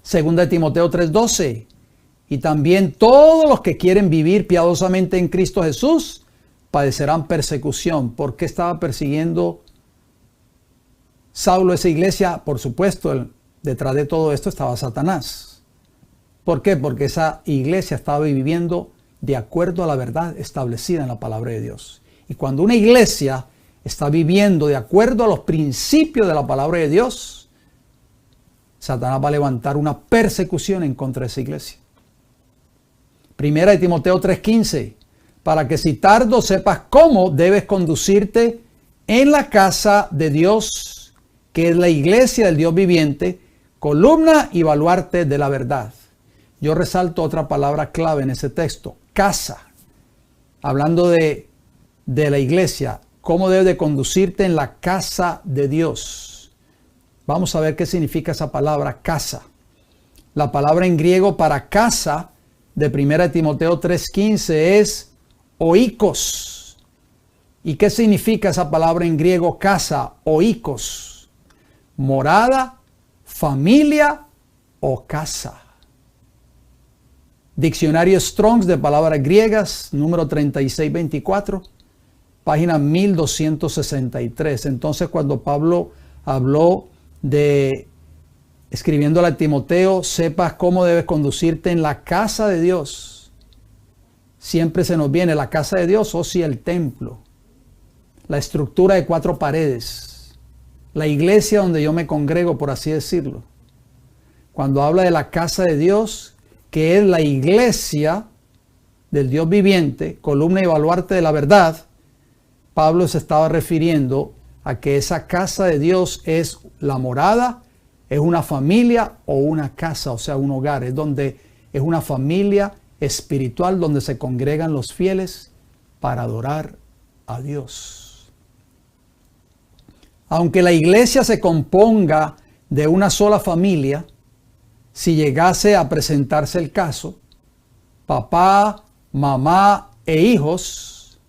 Segunda de Timoteo 3:12. Y también todos los que quieren vivir piadosamente en Cristo Jesús padecerán persecución. ¿Por qué estaba persiguiendo Saulo esa iglesia? Por supuesto, detrás de todo esto estaba Satanás. ¿Por qué? Porque esa iglesia estaba viviendo de acuerdo a la verdad establecida en la palabra de Dios. Y cuando una iglesia está viviendo de acuerdo a los principios de la palabra de Dios, Satanás va a levantar una persecución en contra de esa iglesia. Primera de Timoteo 3:15, para que si tardo sepas cómo debes conducirte en la casa de Dios, que es la iglesia del Dios viviente, columna y baluarte de la verdad. Yo resalto otra palabra clave en ese texto, casa. Hablando de la iglesia, cómo debes de conducirte en la casa de Dios. Vamos a ver qué significa esa palabra casa. La palabra en griego para casa de 1 Timoteo 3:15 es oikos. ¿Y qué significa esa palabra en griego casa, oikos? Morada, familia o casa. Diccionario Strong's de palabras griegas, número 3624, página 1263. Entonces, cuando Pablo habló de, escribiéndole a Timoteo, sepas cómo debes conducirte en la casa de Dios. Siempre se nos viene la casa de Dios, o sí, el templo. La estructura de 4 paredes. La iglesia donde yo me congrego, por así decirlo. Cuando habla de la casa de Dios, que es la iglesia del Dios viviente, columna y baluarte de la verdad, Pablo se estaba refiriendo a que esa casa de Dios es la morada, es una familia o una casa, o sea, un hogar, es una familia espiritual donde se congregan los fieles para adorar a Dios. Aunque la iglesia se componga de una sola familia, si llegase a presentarse el caso, papá, mamá e hijos,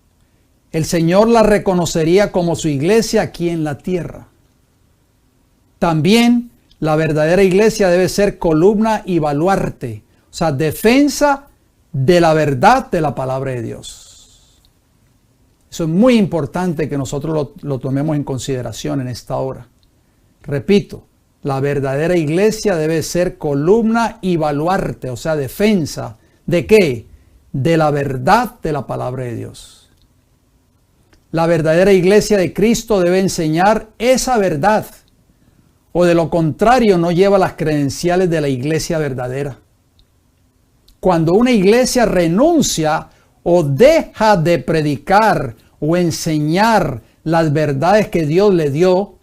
el Señor la reconocería como su iglesia aquí en la tierra. También la verdadera iglesia debe ser columna y baluarte, o sea, defensa de la verdad de la palabra de Dios. Eso es muy importante que nosotros lo tomemos en consideración en esta hora. Repito, la verdadera iglesia debe ser columna y baluarte, o sea, defensa. ¿De qué? De la verdad de la palabra de Dios. La verdadera iglesia de Cristo debe enseñar esa verdad, o de lo contrario no lleva las credenciales de la iglesia verdadera. Cuando una iglesia renuncia o deja de predicar o enseñar las verdades que Dios le dio,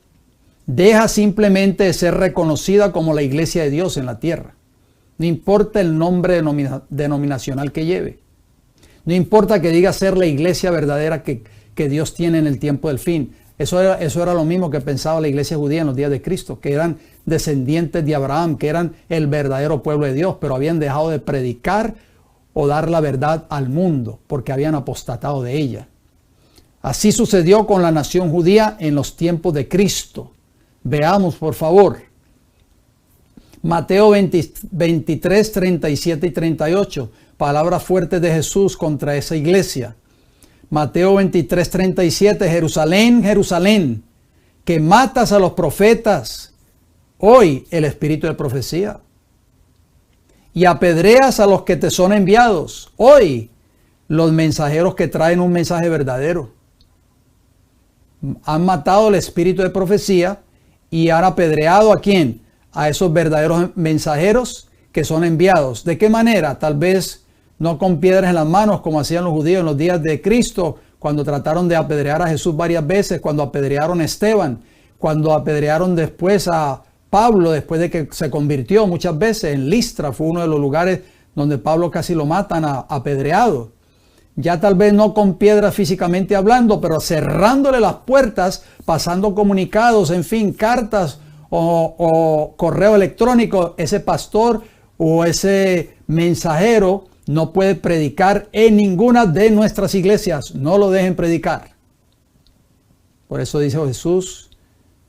deja simplemente de ser reconocida como la iglesia de Dios en la tierra. No importa el nombre denominacional que lleve. No importa que diga ser la iglesia verdadera que Dios tiene en el tiempo del fin. Eso era lo mismo que pensaba la iglesia judía en los días de Cristo, que eran descendientes de Abraham, que eran el verdadero pueblo de Dios, pero habían dejado de predicar o dar la verdad al mundo, porque habían apostatado de ella. Así sucedió con la nación judía en los tiempos de Cristo. Veamos, por favor, Mateo 23, 37 y 38, palabras fuertes de Jesús contra esa iglesia. Mateo 23, 37, Jerusalén, Jerusalén, que matas a los profetas, hoy el espíritu de profecía, y apedreas a los que te son enviados, hoy los mensajeros que traen un mensaje verdadero. Han matado el espíritu de profecía y han apedreado ¿a quién? A esos verdaderos mensajeros que son enviados. ¿De qué manera? Tal vez no con piedras en las manos como hacían los judíos en los días de Cristo, cuando trataron de apedrear a Jesús varias veces, cuando apedrearon a Esteban, cuando apedrearon después a Pablo, después de que se convirtió muchas veces en Listra, fue uno de los lugares donde Pablo casi lo matan apedreado. Ya tal vez no con piedras físicamente hablando, pero cerrándole las puertas, pasando comunicados, en fin, cartas o correo electrónico, ese pastor o ese mensajero no puede predicar en ninguna de nuestras iglesias. No lo dejen predicar. Por eso dice Jesús,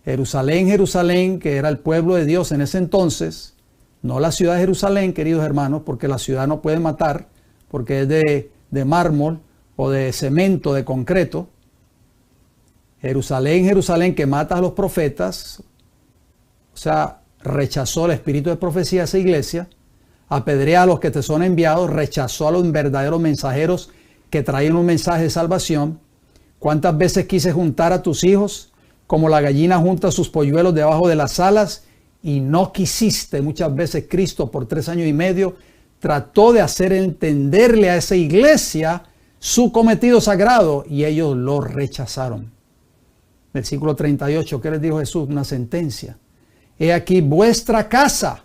Jerusalén, Jerusalén, que era el pueblo de Dios en ese entonces, no la ciudad de Jerusalén, queridos hermanos, porque la ciudad no puede matar, porque es de mármol o de cemento, de concreto. Jerusalén, Jerusalén, que mata a los profetas, o sea, rechazó el espíritu de profecía de esa iglesia, apedrea a los que te son enviados, rechazó a los verdaderos mensajeros que traían un mensaje de salvación. ¿Cuántas veces quise juntar a tus hijos como la gallina junta sus polluelos debajo de las alas y no quisiste? Muchas veces Cristo por 3 años y medio trató de hacer entenderle a esa iglesia su cometido sagrado y ellos lo rechazaron. Versículo 38, ¿qué les dijo Jesús? Una sentencia. He aquí vuestra casa.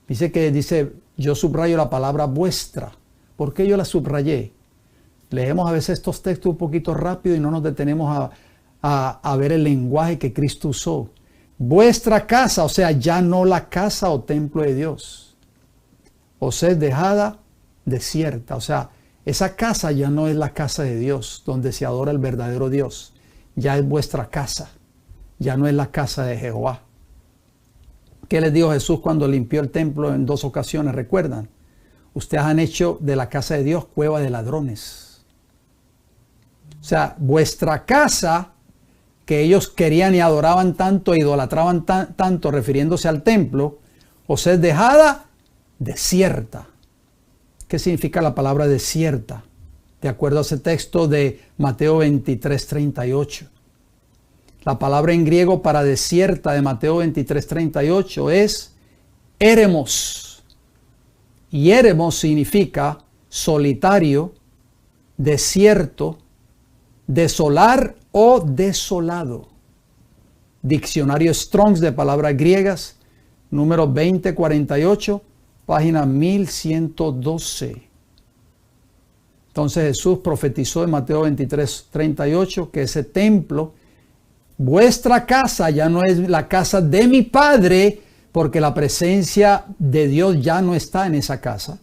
Dice, yo subrayo la palabra vuestra. ¿Por qué yo la subrayé? Leemos a veces estos textos un poquito rápido y no nos detenemos a ver el lenguaje que Cristo usó. Vuestra casa, o sea, ya no la casa o templo de Dios. Os es dejada desierta. O sea, esa casa ya no es la casa de Dios, donde se adora el verdadero Dios. Ya es vuestra casa. Ya no es la casa de Jehová. ¿Qué les dijo Jesús cuando limpió el templo en 2 ocasiones? ¿Recuerdan? Ustedes han hecho de la casa de Dios cueva de ladrones. O sea, vuestra casa, que ellos querían y adoraban tanto, idolatraban tanto, refiriéndose al templo, os es dejada desierta. ¿Qué significa la palabra desierta? De acuerdo a ese texto de Mateo 23, 38. La palabra en griego para desierta de Mateo 23, 38 es éremos. Y éremos significa solitario, desierto, desolar o desolado. Diccionario Strong's de palabras griegas, número 2048, página 1112. Entonces Jesús profetizó en Mateo 23, 38 que ese templo, vuestra casa, ya no es la casa de mi Padre, porque la presencia de Dios ya no está en esa casa.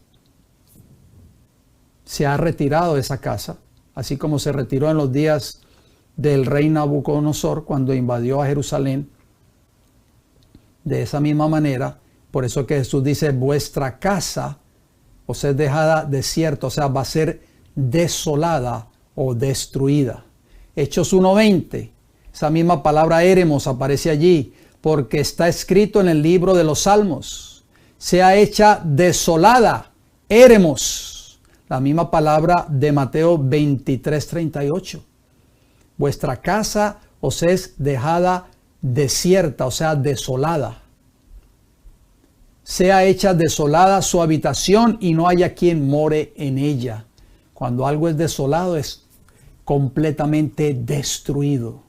Se ha retirado de esa casa, así como se retiró en los días del rey Nabucodonosor cuando invadió a Jerusalén. De esa misma manera, por eso que Jesús dice, vuestra casa os es dejada desierta, o sea, va a ser desolada o destruida. Hechos 1:20. Esa misma palabra éremos aparece allí, porque está escrito en el libro de los Salmos. Sea hecha desolada, éremos. La misma palabra de Mateo 23, 38. Vuestra casa os es dejada desierta, o sea, desolada. Sea hecha desolada su habitación y no haya quien more en ella. Cuando algo es desolado es completamente destruido.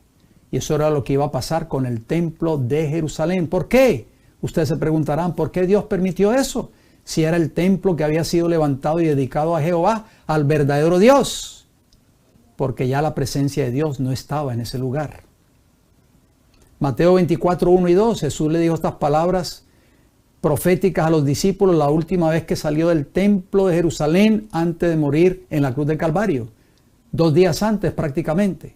Y eso era lo que iba a pasar con el templo de Jerusalén. ¿Por qué? Ustedes se preguntarán, ¿por qué Dios permitió eso? Si era el templo que había sido levantado y dedicado a Jehová, al verdadero Dios. Porque ya la presencia de Dios no estaba en ese lugar. Mateo 24, 1 y 2, Jesús le dijo estas palabras proféticas a los discípulos la última vez que salió del templo de Jerusalén antes de morir en la cruz del Calvario. 2 días antes prácticamente.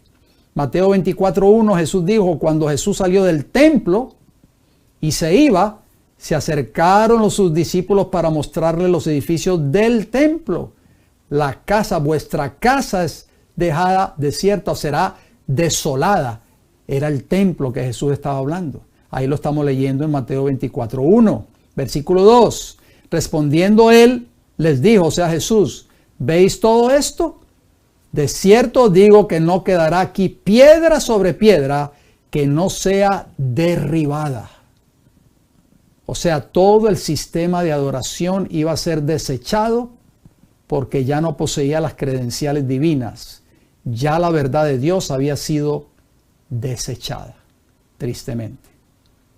Mateo 24:1, Jesús dijo, cuando Jesús salió del templo y se iba, se acercaron sus discípulos para mostrarle los edificios del templo. La casa, vuestra casa es dejada desierta o será desolada. Era el templo que Jesús estaba hablando. Ahí lo estamos leyendo en Mateo 24:1. Versículo 2. Respondiendo él, les dijo, o sea Jesús, ¿veis todo esto? De cierto digo que no quedará aquí piedra sobre piedra que no sea derribada. O sea, todo el sistema de adoración iba a ser desechado porque ya no poseía las credenciales divinas. Ya la verdad de Dios había sido desechada, tristemente,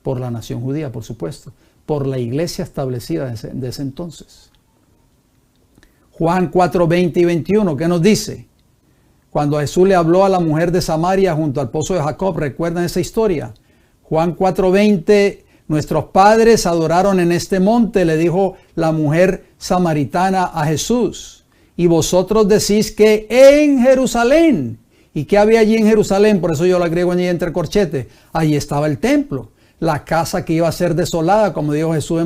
por la nación judía, por supuesto, por la iglesia establecida de ese entonces. Juan 4, 20 y 21, ¿qué nos dice? Cuando Jesús le habló a la mujer de Samaria junto al pozo de Jacob, ¿recuerdan esa historia? Juan 4:20, nuestros padres adoraron en este monte, le dijo la mujer samaritana a Jesús. Y vosotros decís que en Jerusalén. ¿Y qué había allí en Jerusalén? Por eso yo lo agrego allí entre corchetes. Allí estaba el templo, la casa que iba a ser desolada, como dijo Jesús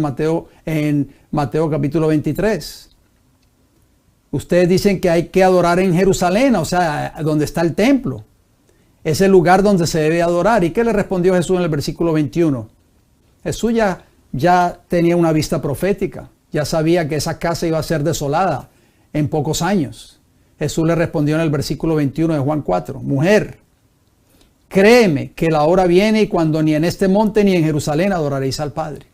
en Mateo capítulo 23. Ustedes dicen que hay que adorar en Jerusalén, o sea, donde está el templo. Es el lugar donde se debe adorar. ¿Y qué le respondió Jesús en el versículo 21? Jesús ya tenía una vista profética. Ya sabía que esa casa iba a ser desolada en pocos años. Jesús le respondió en el versículo 21 de Juan 4. Mujer, créeme que la hora viene y cuando ni en este monte ni en Jerusalén adoraréis al Padre.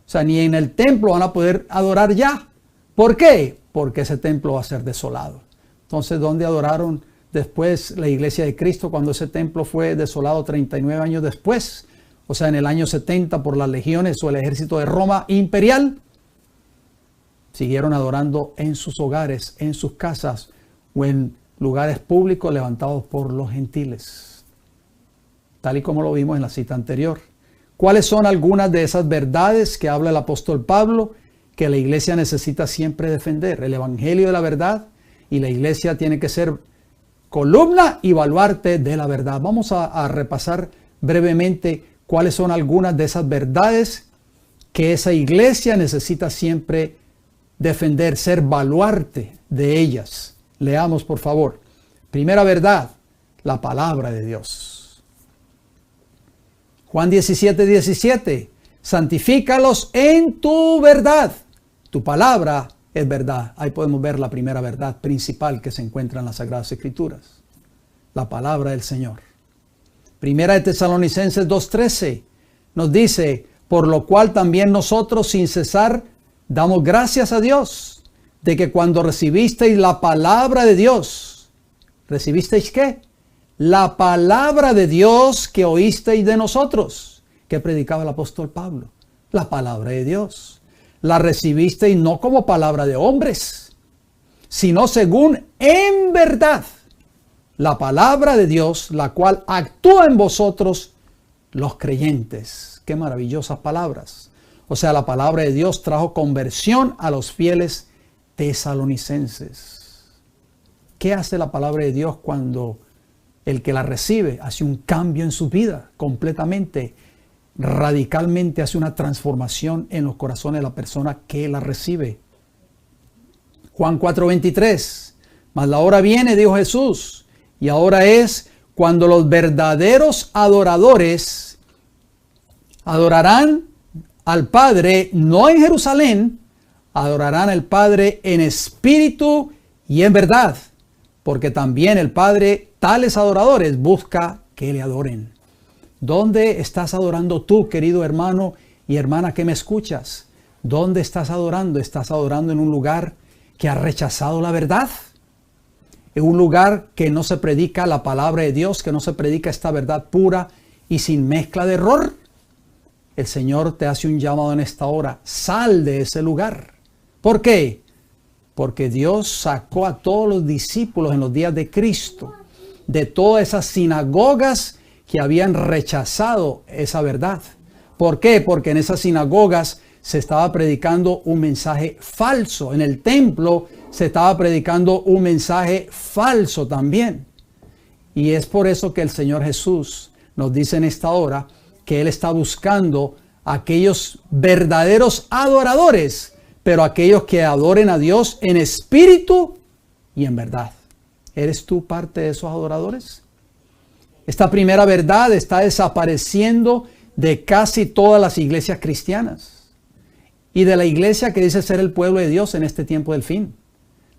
O sea, ni en el templo van a poder adorar ya. ¿Por qué? Porque ese templo va a ser desolado. Entonces, ¿dónde adoraron después la iglesia de Cristo cuando ese templo fue desolado 39 años después? O sea, en el año 70 por las legiones o el ejército de Roma imperial. Siguieron adorando en sus hogares, en sus casas o en lugares públicos levantados por los gentiles. Tal y como lo vimos en la cita anterior. ¿Cuáles son algunas de esas verdades que habla el apóstol Pablo que la iglesia necesita siempre defender? El evangelio de la verdad, y la iglesia tiene que ser columna y baluarte de la verdad. Vamos a repasar brevemente cuáles son algunas de esas verdades que esa iglesia necesita siempre defender, ser baluarte de ellas. Leamos, por favor. Primera verdad, la palabra de Dios. Juan 17:17. Santifícalos en tu verdad. Tu palabra es verdad. Ahí podemos ver la primera verdad principal que se encuentra en las Sagradas Escrituras. La palabra del Señor. Primera de Tesalonicenses 2:13 nos dice, por lo cual también nosotros sin cesar damos gracias a Dios de que cuando recibisteis la palabra de Dios, ¿recibisteis qué? La palabra de Dios que oísteis de nosotros. ¿Qué predicaba el apóstol Pablo? La palabra de Dios. La recibisteis no como palabra de hombres, sino según en verdad la palabra de Dios, la cual actúa en vosotros los creyentes. Qué maravillosas palabras. O sea, la palabra de Dios trajo conversión a los fieles tesalonicenses. ¿Qué hace la palabra de Dios cuando el que la recibe hace un cambio en su vida completamente, radicalmente hace una transformación en los corazones de la persona que la recibe? Juan 4:23. Mas la hora viene, dijo Jesús, y ahora es cuando los verdaderos adoradores adorarán al Padre, no en Jerusalén, adorarán al Padre en espíritu y en verdad, porque también el Padre tales adoradores busca que le adoren. ¿Dónde estás adorando tú, querido hermano y hermana que me escuchas? ¿Dónde estás adorando? ¿Estás adorando en un lugar que ha rechazado la verdad? ¿En un lugar que no se predica la palabra de Dios, que no se predica esta verdad pura y sin mezcla de error? El Señor te hace un llamado en esta hora. Sal de ese lugar. ¿Por qué? Porque Dios sacó a todos los discípulos en los días de Cristo de todas esas sinagogas que habían rechazado esa verdad. ¿Por qué? Porque en esas sinagogas se estaba predicando un mensaje falso. En el templo se estaba predicando un mensaje falso también. Y es por eso que el Señor Jesús nos dice en esta hora que Él está buscando a aquellos verdaderos adoradores, pero aquellos que adoren a Dios en espíritu y en verdad. ¿Eres tú parte de esos adoradores? Esta primera verdad está desapareciendo de casi todas las iglesias cristianas y de la iglesia que dice ser el pueblo de Dios en este tiempo del fin.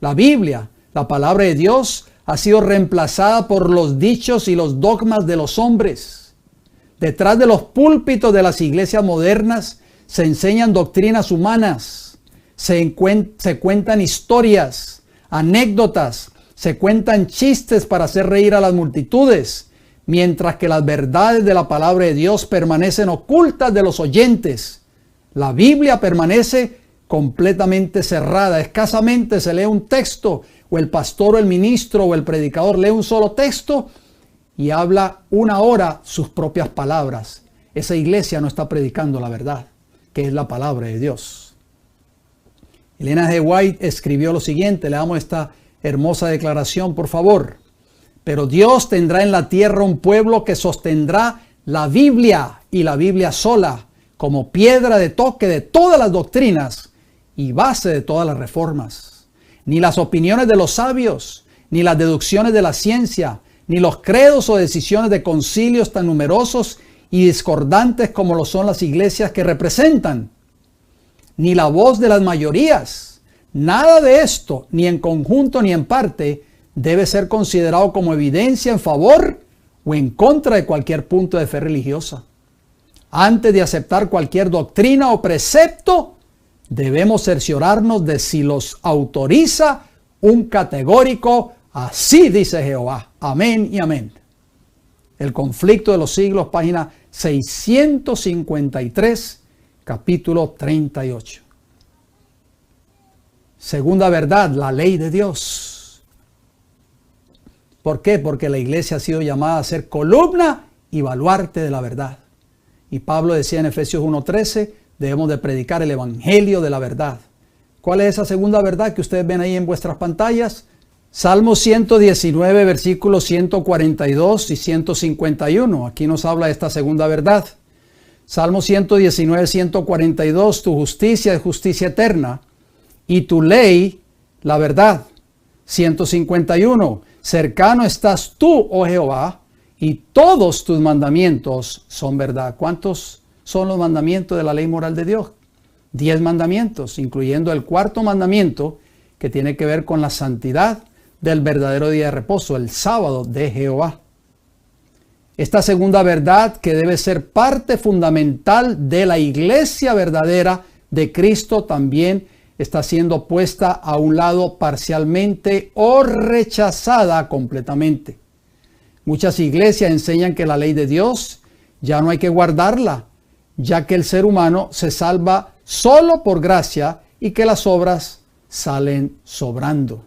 La Biblia, la palabra de Dios, ha sido reemplazada por los dichos y los dogmas de los hombres. Detrás de los púlpitos de las iglesias modernas se enseñan doctrinas humanas, se cuentan historias, anécdotas, se cuentan chistes para hacer reír a las multitudes, mientras que las verdades de la palabra de Dios permanecen ocultas de los oyentes. La Biblia permanece completamente cerrada. Escasamente se lee un texto, o el pastor o el ministro o el predicador lee un solo texto y habla una hora sus propias palabras. esa iglesia no está predicando la verdad, que es la palabra de Dios. Elena G. White escribió lo siguiente, leamos esta hermosa declaración, por favor. Pero Dios tendrá en la tierra un pueblo que sostendrá la Biblia y la Biblia sola, como piedra de toque de todas las doctrinas y base de todas las reformas. Ni las opiniones de los sabios, ni las deducciones de la ciencia, ni los credos o decisiones de concilios tan numerosos y discordantes como lo son las iglesias que representan, ni la voz de las mayorías. Nada de esto, ni en conjunto ni en parte, debe ser considerado como evidencia en favor o en contra de cualquier punto de fe religiosa. Antes de aceptar cualquier doctrina o precepto, debemos cerciorarnos de si los autoriza un categórico "así dice Jehová". Amén y amén. El conflicto de los siglos, página 653, capítulo 38. Segunda verdad, la ley de Dios. ¿Por qué? Porque la iglesia ha sido llamada a ser columna y baluarte de la verdad. Y Pablo decía en Efesios 1:13, debemos de predicar el evangelio de la verdad. ¿Cuál es esa segunda verdad que ustedes ven ahí en vuestras pantallas? Salmo 119, versículos 142 y 151. Aquí nos habla de esta segunda verdad. Salmo 119, 142. Tu justicia es justicia eterna y tu ley la verdad. 151. Cercano estás tú, oh Jehová, y todos tus mandamientos son verdad. ¿Cuántos son los mandamientos de la ley moral de Dios? 10 mandamientos, incluyendo el cuarto mandamiento que tiene que ver con la santidad del verdadero día de reposo, el sábado de Jehová. Esta segunda verdad, que debe ser parte fundamental de la iglesia verdadera de Cristo, también está siendo puesta a un lado parcialmente o rechazada completamente. Muchas iglesias enseñan que la ley de Dios ya no hay que guardarla, ya que el ser humano se salva solo por gracia y que las obras salen sobrando.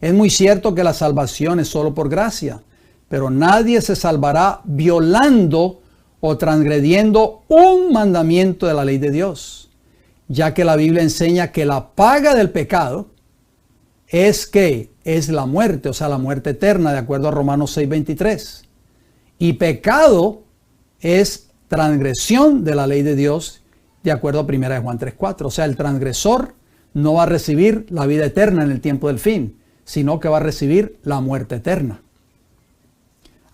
Es muy cierto que la salvación es solo por gracia, pero nadie se salvará violando o transgrediendo un mandamiento de la ley de Dios, ya que la Biblia enseña que la paga del pecado es la muerte, o sea, la muerte eterna, de acuerdo a Romanos 6:23. Y pecado es transgresión de la ley de Dios, de acuerdo a 1 Juan 3:4. O sea, el transgresor no va a recibir la vida eterna en el tiempo del fin, sino que va a recibir la muerte eterna.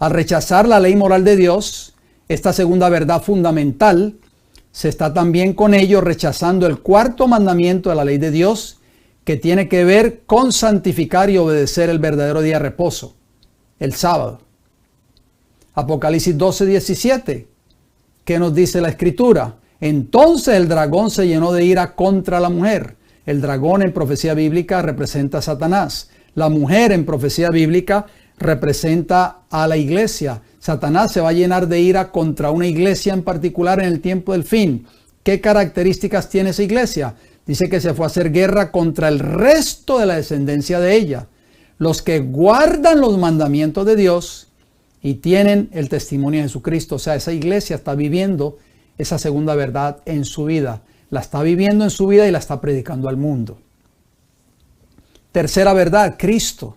Al rechazar la ley moral de Dios, esta segunda verdad fundamental, se está también con ello rechazando el cuarto mandamiento de la ley de Dios, que tiene que ver con santificar y obedecer el verdadero día de reposo, el sábado. Apocalipsis 12:17. ¿Qué nos dice la Escritura? Entonces el dragón se llenó de ira contra la mujer. El dragón en profecía bíblica representa a Satanás. La mujer en profecía bíblica representa a la iglesia. Satanás se va a llenar de ira contra una iglesia en particular en el tiempo del fin. ¿Qué características tiene esa iglesia? Dice que se fue a hacer guerra contra el resto de la descendencia de ella, los que guardan los mandamientos de Dios y tienen el testimonio de Jesucristo. O sea, esa iglesia está viviendo esa segunda verdad en su vida. La está viviendo en su vida y la está predicando al mundo. Tercera verdad, Cristo.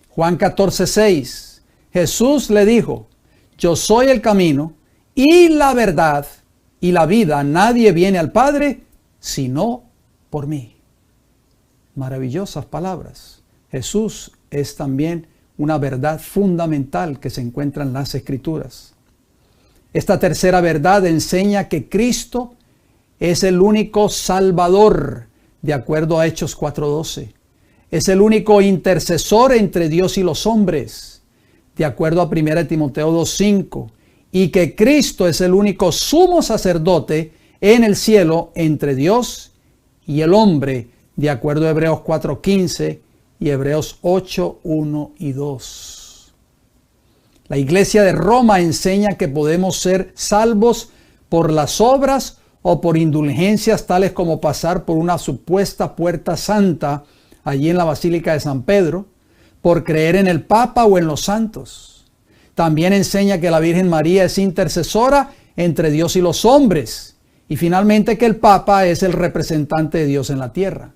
Juan 14:6. Jesús le dijo: yo soy el camino y la verdad y la vida. Nadie viene al Padre sino por mí. Maravillosas palabras. Jesús es también una verdad fundamental que se encuentra en las Escrituras. Esta tercera verdad enseña que Cristo es el único Salvador, de acuerdo a Hechos 4:12. Es el único intercesor entre Dios y los hombres, de acuerdo a 1 Timoteo 2:5. Y que Cristo es el único sumo sacerdote en el cielo entre Dios y el hombre, de acuerdo a Hebreos 4:15 y Hebreos 8:1 y 2. La iglesia de Roma enseña que podemos ser salvos por las obras o por indulgencias tales como pasar por una supuesta puerta santa allí en la Basílica de San Pedro, por creer en el Papa o en los santos. También enseña que la Virgen María es intercesora entre Dios y los hombres. Y finalmente que el Papa es el representante de Dios en la tierra.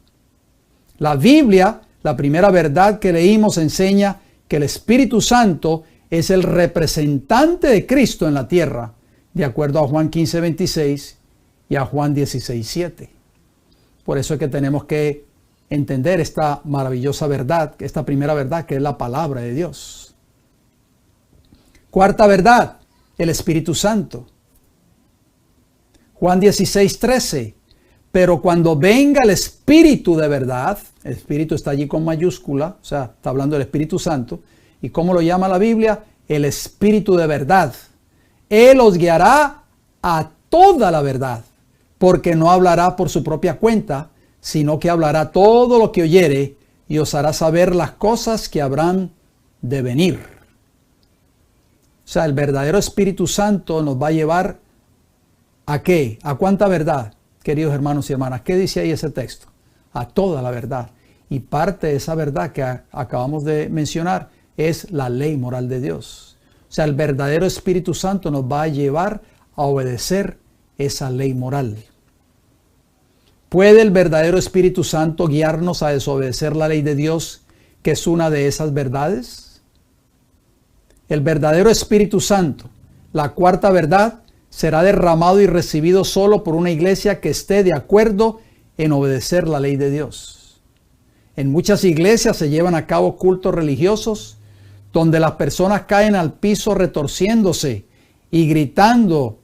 La Biblia, la primera verdad que leímos, enseña que el Espíritu Santo es el representante de Cristo en la tierra, de acuerdo a Juan 15:26 y a Juan 16:7. Por eso es que tenemos que entender esta maravillosa verdad, esta primera verdad que es la palabra de Dios. Cuarta verdad, el Espíritu Santo. Juan 16:13. Pero cuando venga el Espíritu de verdad, el Espíritu está allí con mayúscula, o sea, está hablando del Espíritu Santo. ¿Y cómo lo llama la Biblia? El Espíritu de verdad. Él os guiará a toda la verdad, porque no hablará por su propia cuenta, sino que hablará todo lo que oyere y os hará saber las cosas que habrán de venir. O sea, el verdadero Espíritu Santo nos va a llevar ¿a qué? ¿A cuánta verdad, queridos hermanos y hermanas? ¿Qué dice ahí ese texto? A toda la verdad. Y parte de esa verdad que acabamos de mencionar es la ley moral de Dios. O sea, el verdadero Espíritu Santo nos va a llevar a obedecer esa ley moral. ¿Puede el verdadero Espíritu Santo guiarnos a desobedecer la ley de Dios, que es una de esas verdades? El verdadero Espíritu Santo, la cuarta verdad, será derramado y recibido solo por una iglesia que esté de acuerdo en obedecer la ley de Dios. En muchas iglesias se llevan a cabo cultos religiosos donde las personas caen al piso retorciéndose y gritando,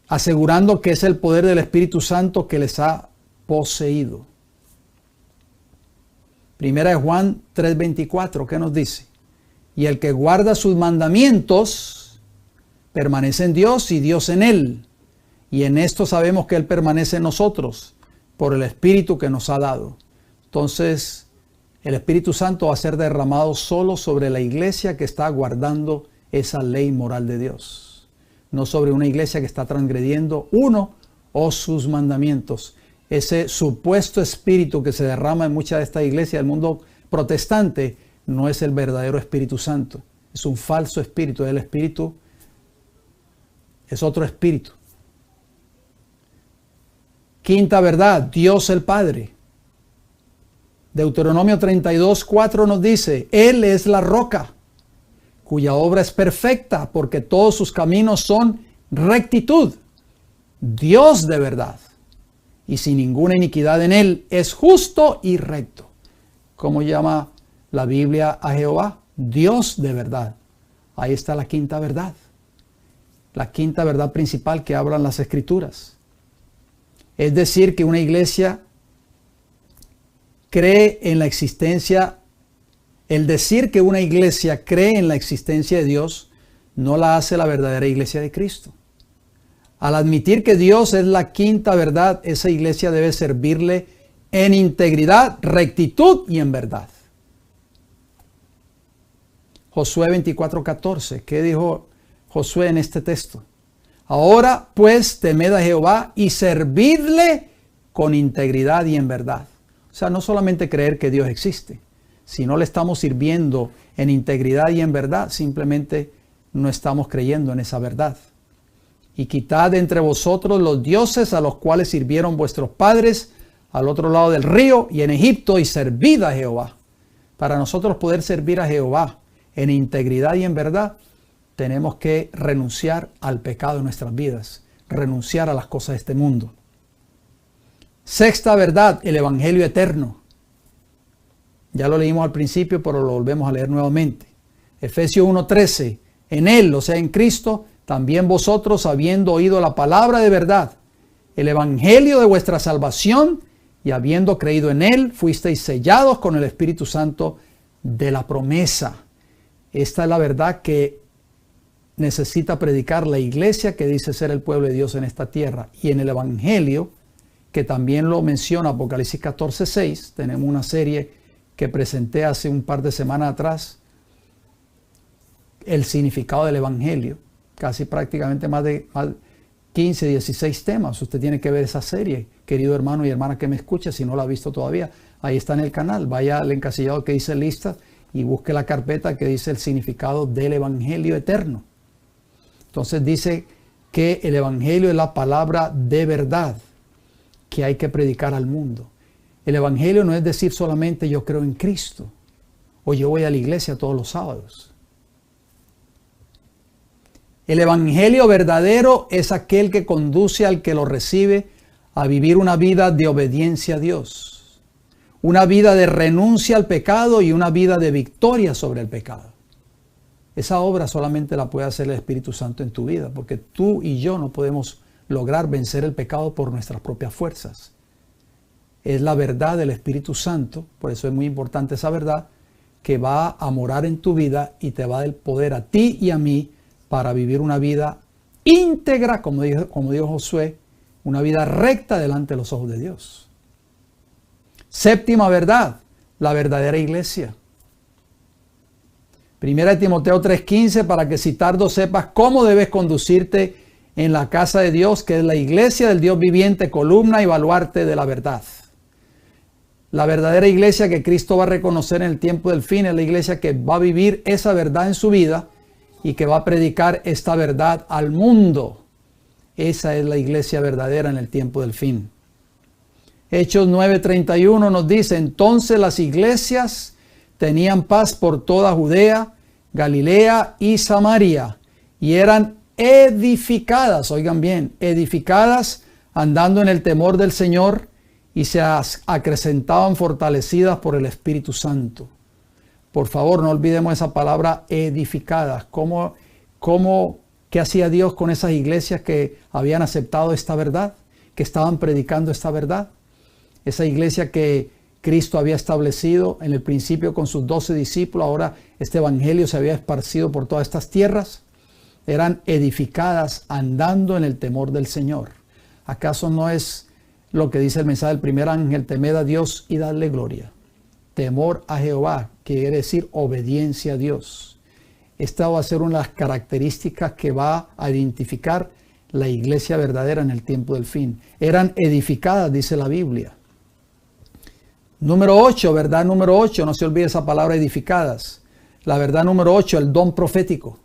asegurando que es el poder del Espíritu Santo que les ha poseído. Primera de Juan 3:24, ¿qué nos dice? Y el que guarda sus mandamientos permanece en Dios y Dios en él. Y en esto sabemos que Él permanece en nosotros por el Espíritu que nos ha dado. Entonces, el Espíritu Santo va a ser derramado solo sobre la iglesia que está guardando esa ley moral de Dios. No sobre una iglesia que está transgrediendo uno o sus mandamientos. Ese supuesto espíritu que se derrama en muchas de estas iglesias del mundo protestante no es el verdadero Espíritu Santo. Es un falso espíritu. El espíritu es otro espíritu. Quinta verdad, Dios el Padre. Deuteronomio 32:4 nos dice, Él es la roca, cuya obra es perfecta, porque todos sus caminos son rectitud. Dios de verdad, y sin ninguna iniquidad en Él, es justo y recto. ¿Cómo llama la Biblia a Jehová? Dios de verdad. Ahí está la quinta verdad. La quinta verdad principal que hablan las Escrituras. Es decir, que una iglesia cree en la existencia, el decir que una iglesia cree en la existencia de Dios, no la hace la verdadera iglesia de Cristo. Al admitir que Dios es la quinta verdad, esa iglesia debe servirle en integridad, rectitud y en verdad. Josué 24:14, ¿qué dijo Josué en este texto? Ahora pues temed a Jehová y servidle con integridad y en verdad. O sea, no solamente creer que Dios existe, si no le estamos sirviendo en integridad y en verdad, simplemente no estamos creyendo en esa verdad. Y quitad de entre vosotros los dioses a los cuales sirvieron vuestros padres al otro lado del río y en Egipto, y servid a Jehová. Para nosotros poder servir a Jehová en integridad y en verdad, tenemos que renunciar al pecado de nuestras vidas, renunciar a las cosas de este mundo. Sexta verdad, el Evangelio eterno. Ya lo leímos al principio, pero lo volvemos a leer nuevamente. Efesios 1:13, en Él, o sea, en Cristo, también vosotros, habiendo oído la palabra de verdad, el Evangelio de vuestra salvación, y habiendo creído en Él, fuisteis sellados con el Espíritu Santo de la promesa. Esta es la verdad que necesita predicar la iglesia que dice ser el pueblo de Dios en esta tierra. Y en el Evangelio, que también lo menciona Apocalipsis 14:6, tenemos una serie que presenté hace un par de semanas atrás, el significado del Evangelio, casi prácticamente más de 15, 16 temas. Usted tiene que ver esa serie, querido hermano y hermana que me escucha, si no la ha visto todavía, ahí está en el canal, vaya al encasillado que dice lista y busque la carpeta que dice el significado del Evangelio eterno. Entonces dice que el Evangelio es la palabra de verdad que hay que predicar al mundo. El Evangelio no es decir solamente yo creo en Cristo o yo voy a la iglesia todos los sábados. El Evangelio verdadero es aquel que conduce al que lo recibe a vivir una vida de obediencia a Dios, una vida de renuncia al pecado y una vida de victoria sobre el pecado. Esa obra solamente la puede hacer el Espíritu Santo en tu vida, porque tú y yo no podemos lograr vencer el pecado por nuestras propias fuerzas. Es la verdad del Espíritu Santo, por eso es muy importante esa verdad, que va a morar en tu vida y te va a dar el poder a ti y a mí para vivir una vida íntegra, como dijo Josué, una vida recta delante de los ojos de Dios. Séptima verdad, la verdadera iglesia. Primera de Timoteo 3:15, para que si tardo sepas cómo debes conducirte en la casa de Dios, que es la iglesia del Dios viviente, columna y baluarte de la verdad. La verdadera iglesia que Cristo va a reconocer en el tiempo del fin es la iglesia que va a vivir esa verdad en su vida y que va a predicar esta verdad al mundo. Esa es la iglesia verdadera en el tiempo del fin. Hechos 9:31 nos dice, entonces las iglesias tenían paz por toda Judea, Galilea y Samaria, y eran edificadas, oigan bien, edificadas andando en el temor del Señor, y se acrecentaban fortalecidas por el Espíritu Santo. Por favor, no olvidemos esa palabra edificadas. ¿Qué hacía Dios con esas iglesias que habían aceptado esta verdad? Que estaban predicando esta verdad. Esa iglesia que Cristo había establecido en el principio con sus 12 discípulos, ahora este evangelio se había esparcido por todas estas tierras, eran edificadas andando en el temor del Señor. ¿Acaso no es lo que dice el mensaje del primer ángel? Temed a Dios y dadle gloria. Temor a Jehová, que quiere decir obediencia a Dios. Esta va a ser una de las características que va a identificar la iglesia verdadera en el tiempo del fin. Eran edificadas, dice la Biblia. Número 8, verdad número 8, no se olvide esa palabra edificadas. La verdad número 8, el don profético.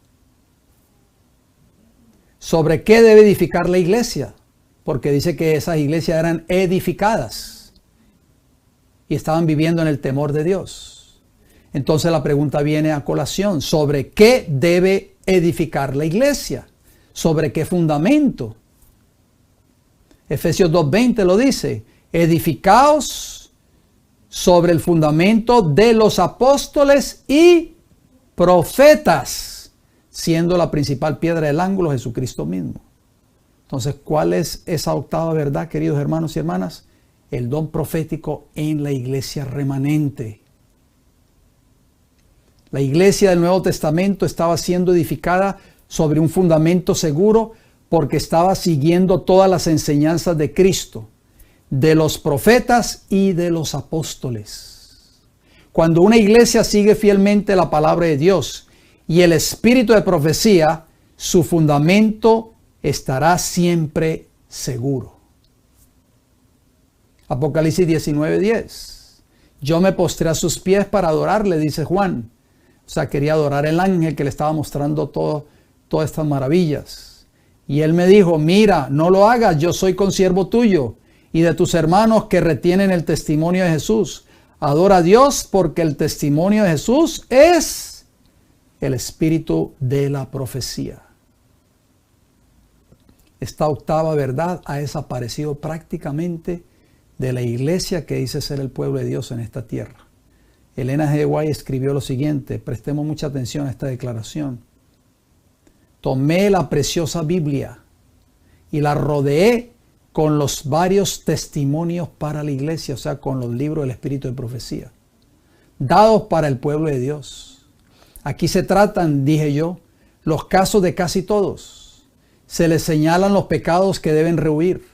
¿Sobre qué debe edificar la iglesia? Porque dice que esas iglesias eran edificadas y estaban viviendo en el temor de Dios. Entonces la pregunta viene a colación, ¿sobre qué debe edificar la iglesia? ¿Sobre qué fundamento? Efesios 2:20 lo dice, edificaos sobre el fundamento de los apóstoles y profetas, siendo la principal piedra del ángulo Jesucristo mismo. Entonces, ¿cuál es esa octava verdad, queridos hermanos y hermanas? El don profético en la iglesia remanente. La iglesia del Nuevo Testamento estaba siendo edificada sobre un fundamento seguro porque estaba siguiendo todas las enseñanzas de Cristo, de los profetas y de los apóstoles. Cuando una iglesia sigue fielmente la palabra de Dios y el espíritu de profecía, su fundamento estará siempre seguro. Apocalipsis 19:10. Yo me postré a sus pies para adorarle, dice Juan. O sea, quería adorar al ángel que le estaba mostrando todas estas maravillas. Y él me dijo, mira, no lo hagas, yo soy consiervo tuyo y de tus hermanos que retienen el testimonio de Jesús. Adora a Dios porque el testimonio de Jesús es el espíritu de la profecía. Esta octava verdad ha desaparecido prácticamente de la iglesia que dice ser el pueblo de Dios en esta tierra. Elena G. White escribió lo siguiente, prestemos mucha atención a esta declaración. Tomé la preciosa Biblia y la rodeé con los varios testimonios para la iglesia, o sea, con los libros del Espíritu de Profecía, dados para el pueblo de Dios. Aquí se tratan, dije yo, los casos de casi todos. Se les señalan los pecados que deben rehuir.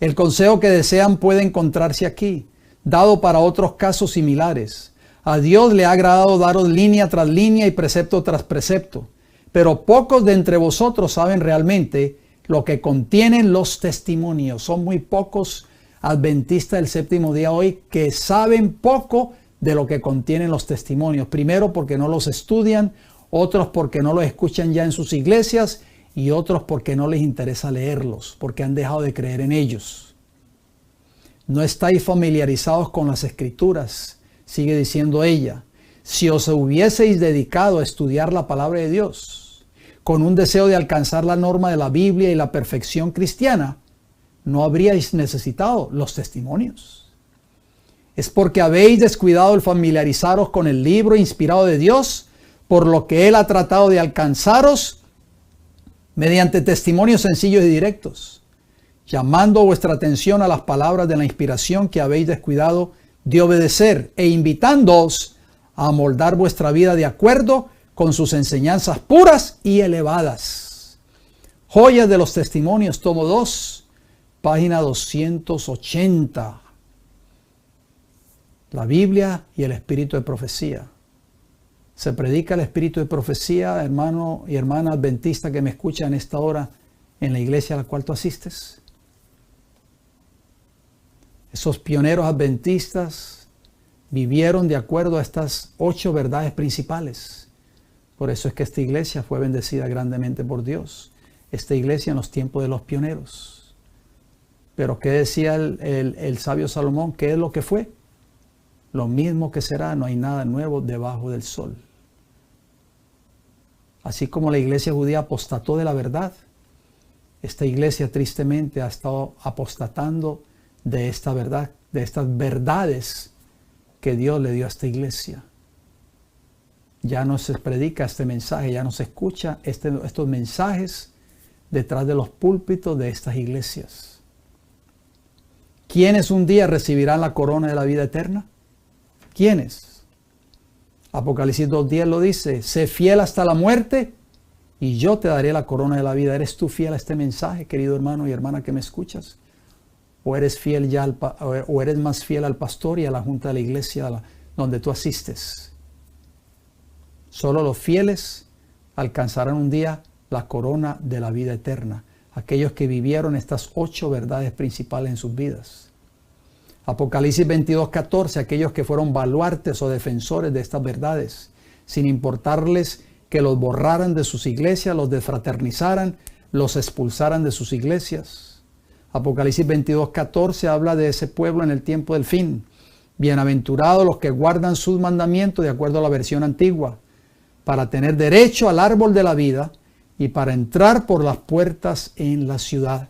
El consejo que desean puede encontrarse aquí, dado para otros casos similares. A Dios le ha agradado daros línea tras línea y precepto tras precepto, pero pocos de entre vosotros saben realmente lo que contienen los testimonios. Son muy pocos adventistas del séptimo día hoy que saben poco de lo que contienen los testimonios. Primero porque no los estudian, otros porque no los escuchan ya en sus iglesias y otros porque no les interesa leerlos, porque han dejado de creer en ellos. No estáis familiarizados con las Escrituras, sigue diciendo ella. Si os hubieseis dedicado a estudiar la palabra de Dios, con un deseo de alcanzar la norma de la Biblia y la perfección cristiana, no habríais necesitado los testimonios. Es porque habéis descuidado el familiarizaros con el libro inspirado de Dios, por lo que Él ha tratado de alcanzaros mediante testimonios sencillos y directos, llamando vuestra atención a las palabras de la inspiración que habéis descuidado de obedecer e invitándoos a amoldar vuestra vida de acuerdo con sus enseñanzas puras y elevadas. Joyas de los Testimonios, tomo 2, página 280. La Biblia y el espíritu de profecía. Se predica el espíritu de profecía, hermano y hermana adventista que me escucha en esta hora en la iglesia a la cual tú asistes. Esos pioneros adventistas vivieron de acuerdo a estas 8 verdades principales. Por eso es que esta iglesia fue bendecida grandemente por Dios. Esta iglesia en los tiempos de los pioneros. Pero ¿qué decía el sabio Salomón? ¿Qué es lo que fue? Lo mismo que será, no hay nada nuevo debajo del sol. Así como la iglesia judía apostató de la verdad, esta iglesia tristemente ha estado apostatando de esta verdad, de estas verdades que Dios le dio a esta iglesia. Ya no se predica este mensaje, ya no se escucha estos mensajes detrás de los púlpitos de estas iglesias. ¿Quiénes un día recibirán la corona de la vida eterna? ¿Quiénes? Apocalipsis 2:10 lo dice, sé fiel hasta la muerte y yo te daré la corona de la vida. ¿Eres tú fiel a este mensaje, querido hermano y hermana que me escuchas? ¿O eres fiel ya o eres más fiel al pastor y a la junta de la iglesia donde tú asistes? Solo los fieles alcanzarán un día la corona de la vida eterna. Aquellos que vivieron estas 8 verdades principales en sus vidas. Apocalipsis 22:14, aquellos que fueron baluartes o defensores de estas verdades, sin importarles que los borraran de sus iglesias, los desfraternizaran, los expulsaran de sus iglesias. Apocalipsis 22:14 habla de ese pueblo en el tiempo del fin. Bienaventurados los que guardan sus mandamientos de acuerdo a la versión antigua, para tener derecho al árbol de la vida y para entrar por las puertas en la ciudad.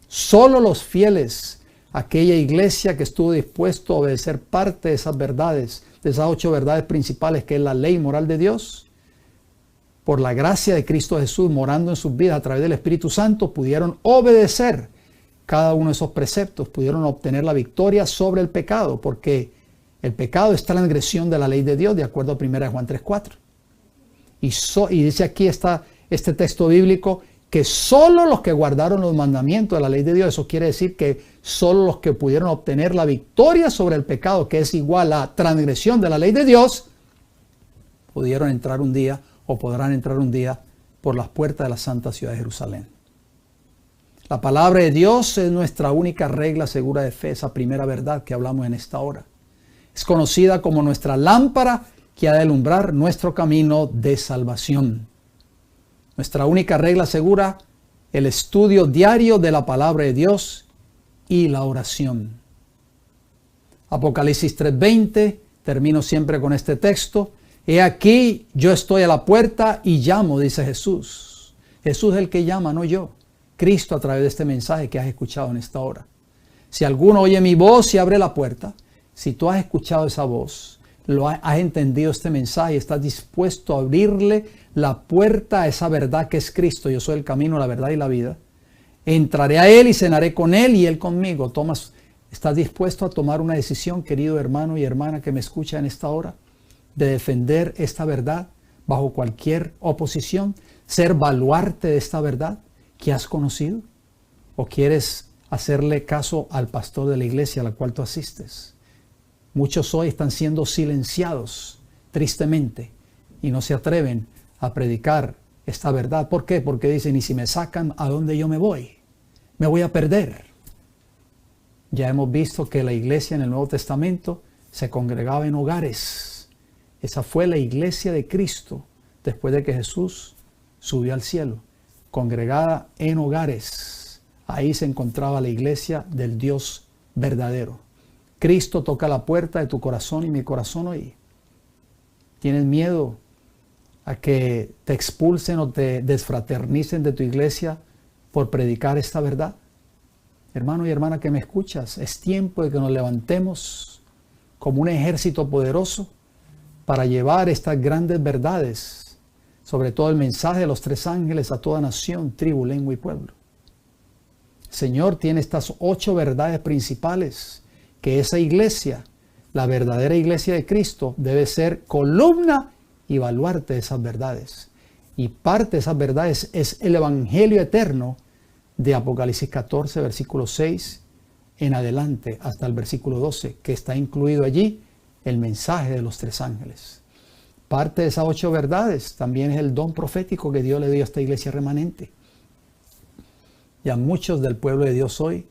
Solo los fieles, aquella iglesia que estuvo dispuesto a obedecer parte de esas verdades, de esas 8 verdades principales que es la ley moral de Dios, por la gracia de Cristo Jesús morando en sus vidas a través del Espíritu Santo, pudieron obedecer cada uno de esos preceptos, pudieron obtener la victoria sobre el pecado, porque el pecado es transgresión de la ley de Dios, de acuerdo a 1 Juan 3:4. Y dice aquí este texto bíblico que solo los que guardaron los mandamientos de la ley de Dios, eso quiere decir que solo los que pudieron obtener la victoria sobre el pecado, que es igual a transgresión de la ley de Dios, pudieron entrar un día o podrán entrar un día por las puertas de la santa ciudad de Jerusalén. La palabra de Dios es nuestra única regla segura de fe, esa primera verdad que hablamos en esta hora. Es conocida como nuestra lámpara que ha de alumbrar nuestro camino de salvación. Nuestra única regla segura, el estudio diario de la palabra de Dios y la oración. Apocalipsis 3:20, termino siempre con este texto. He aquí, yo estoy a la puerta y llamo, dice Jesús. Jesús es el que llama, no yo. Cristo a través de este mensaje que has escuchado en esta hora. Si alguno oye mi voz y abre la puerta, si tú has escuchado esa voz, has entendido este mensaje, estás dispuesto a abrirle la puerta a esa verdad que es Cristo, yo soy el camino, la verdad y la vida, entraré a Él y cenaré con Él y Él conmigo. ¿Estás dispuesto a tomar una decisión, querido hermano y hermana que me escucha en esta hora, de defender esta verdad bajo cualquier oposición, ser baluarte de esta verdad que has conocido? ¿O quieres hacerle caso al pastor de la iglesia a la cual tú asistes? Muchos hoy están siendo silenciados, tristemente, y no se atreven a predicar esta verdad. ¿Por qué? Porque dicen, y si me sacan, ¿a dónde yo me voy? Me voy a perder. Ya hemos visto que la iglesia en el Nuevo Testamento se congregaba en hogares. Esa fue la iglesia de Cristo después de que Jesús subió al cielo, congregada en hogares. Ahí se encontraba la iglesia del Dios verdadero. Cristo toca la puerta de tu corazón y mi corazón hoy. ¿Tienes miedo a que te expulsen o te desfraternicen de tu iglesia por predicar esta verdad? Hermano y hermana que me escuchas, es tiempo de que nos levantemos como un ejército poderoso para llevar estas grandes verdades, sobre todo el mensaje de los 3 ángeles a toda nación, tribu, lengua y pueblo. El Señor tiene estas 8 verdades principales, que esa iglesia, la verdadera iglesia de Cristo, debe ser columna y baluarte de esas verdades. Y parte de esas verdades es el evangelio eterno de Apocalipsis 14, versículo 6 en adelante hasta el versículo 12, que está incluido allí el mensaje de los 3 ángeles. Parte de esas 8 verdades también es el don profético que Dios le dio a esta iglesia remanente. Ya muchos del pueblo de Dios hoy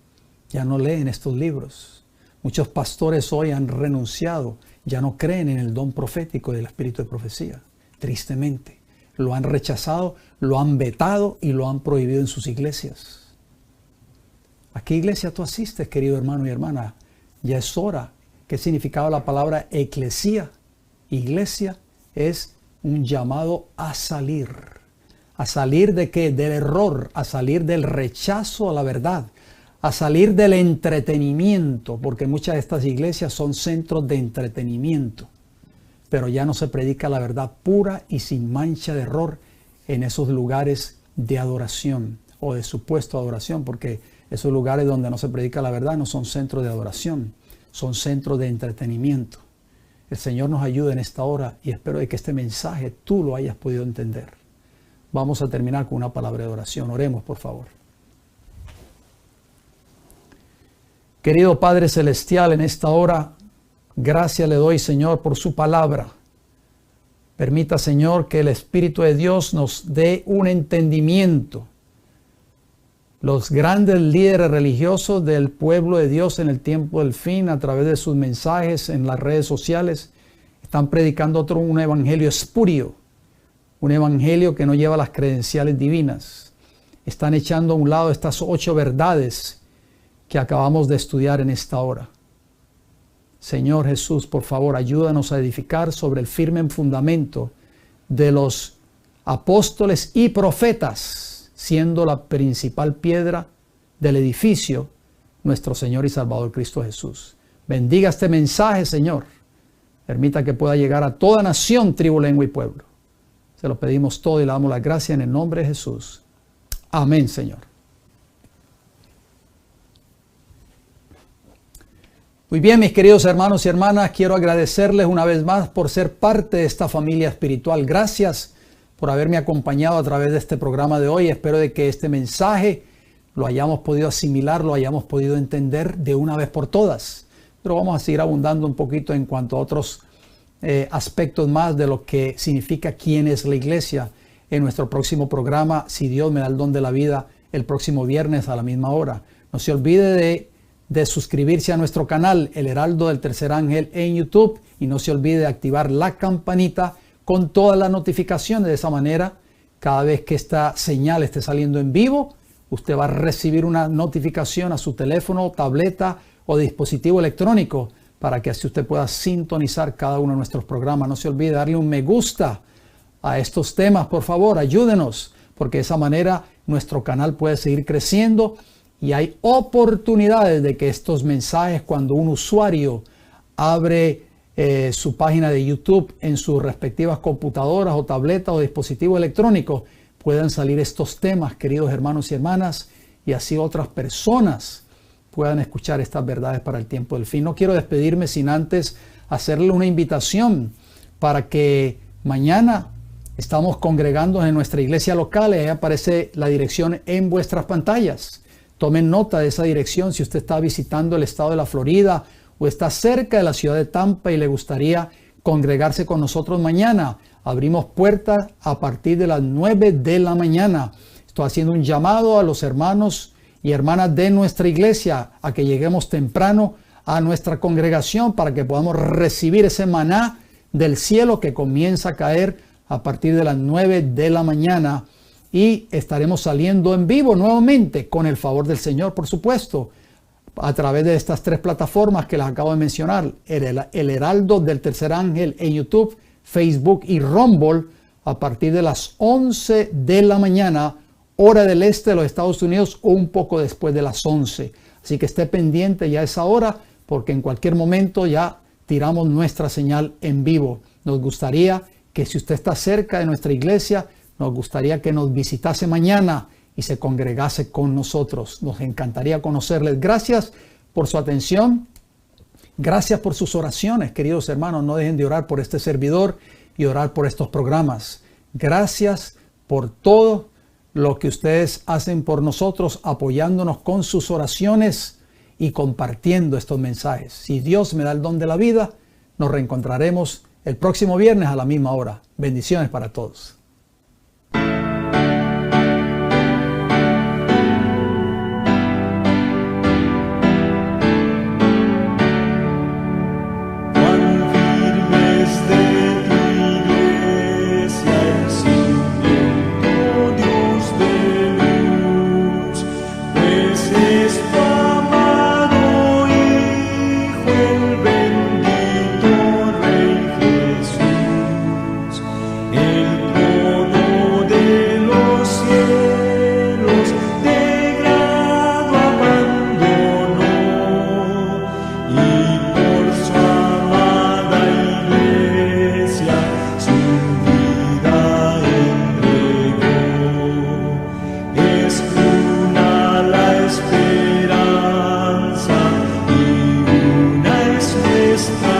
ya no leen estos libros. Muchos pastores hoy han renunciado, ya no creen en el don profético del espíritu de profecía. Tristemente, lo han rechazado, lo han vetado y lo han prohibido en sus iglesias. ¿A qué iglesia tú asistes, querido hermano y hermana? Ya es hora. ¿Qué significaba la palabra eclesía? Iglesia es un llamado a salir. ¿A salir de qué? Del error, a salir del rechazo a la verdad, a salir del entretenimiento, porque muchas de estas iglesias son centros de entretenimiento, pero ya no se predica la verdad pura y sin mancha de error en esos lugares de adoración o de supuesto adoración, porque esos lugares donde no se predica la verdad no son centros de adoración, son centros de entretenimiento. El Señor nos ayude en esta hora y espero de que este mensaje tú lo hayas podido entender. Vamos a terminar con una palabra de oración. Oremos, por favor. Querido Padre Celestial, en esta hora, gracias le doy, Señor, por su palabra. Permita, Señor, que el Espíritu de Dios nos dé un entendimiento. Los grandes líderes religiosos del pueblo de Dios en el tiempo del fin, a través de sus mensajes en las redes sociales, están predicando un evangelio espurio, un evangelio que no lleva las credenciales divinas. Están echando a un lado estas 8 verdades que acabamos de estudiar en esta hora. Señor Jesús, por favor, ayúdanos a edificar sobre el firme fundamento de los apóstoles y profetas, siendo la principal piedra del edificio nuestro Señor y Salvador Cristo Jesús. Bendiga este mensaje, Señor. Permita que pueda llegar a toda nación, tribu, lengua y pueblo. Se lo pedimos todo y le damos las gracias en el nombre de Jesús. Amén, Señor. Muy bien, mis queridos hermanos y hermanas, quiero agradecerles una vez más por ser parte de esta familia espiritual. Gracias por haberme acompañado a través de este programa de hoy. Espero de que este mensaje lo hayamos podido asimilar, lo hayamos podido entender de una vez por todas. Pero vamos a seguir abundando un poquito en cuanto a otros aspectos más de lo que significa quién es la iglesia en nuestro próximo programa, si Dios me da el don de la vida, el próximo viernes a la misma hora. No se olvide de suscribirse a nuestro canal, El Heraldo del Tercer Ángel, en YouTube, y no se olvide de activar la campanita con todas las notificaciones. De esa manera, cada vez que esta señal esté saliendo en vivo, usted va a recibir una notificación a su teléfono, tableta o dispositivo electrónico para que así usted pueda sintonizar cada uno de nuestros programas. No se olvide darle un me gusta a estos temas, por favor, ayúdenos, porque de esa manera nuestro canal puede seguir creciendo y hay oportunidades de que estos mensajes, cuando un usuario abre su página de YouTube en sus respectivas computadoras o tabletas o dispositivos electrónicos, puedan salir estos temas, queridos hermanos y hermanas, y así otras personas puedan escuchar estas verdades para el tiempo del fin. No quiero despedirme sin antes hacerle una invitación para que mañana estamos congregándonos en nuestra iglesia local. Ahí aparece la dirección en vuestras pantallas. Tomen nota de esa dirección si usted está visitando el estado de la Florida o está cerca de la ciudad de Tampa y le gustaría congregarse con nosotros mañana. Abrimos puertas a partir de las 9 de la mañana. Estoy haciendo un llamado a los hermanos y hermanas de nuestra iglesia a que lleguemos temprano a nuestra congregación para que podamos recibir ese maná del cielo que comienza a caer a partir de las 9 de la mañana. Y estaremos saliendo en vivo nuevamente, con el favor del Señor, por supuesto, a través de estas 3 plataformas que les acabo de mencionar: el Heraldo del Tercer Ángel en YouTube, Facebook y Rumble, a partir de las 11 de la mañana, hora del este de los Estados Unidos, o un poco después de las 11. Así que esté pendiente ya a esa hora, porque en cualquier momento ya tiramos nuestra señal en vivo. Nos gustaría que, si usted está cerca de nuestra iglesia, nos gustaría que nos visitase mañana y se congregase con nosotros. Nos encantaría conocerles. Gracias por su atención. Gracias por sus oraciones, queridos hermanos. No dejen de orar por este servidor y orar por estos programas. Gracias por todo lo que ustedes hacen por nosotros, apoyándonos con sus oraciones y compartiendo estos mensajes. Si Dios me da el don de la vida, nos reencontraremos el próximo viernes a la misma hora. Bendiciones para todos. Esperanza y una es nuestra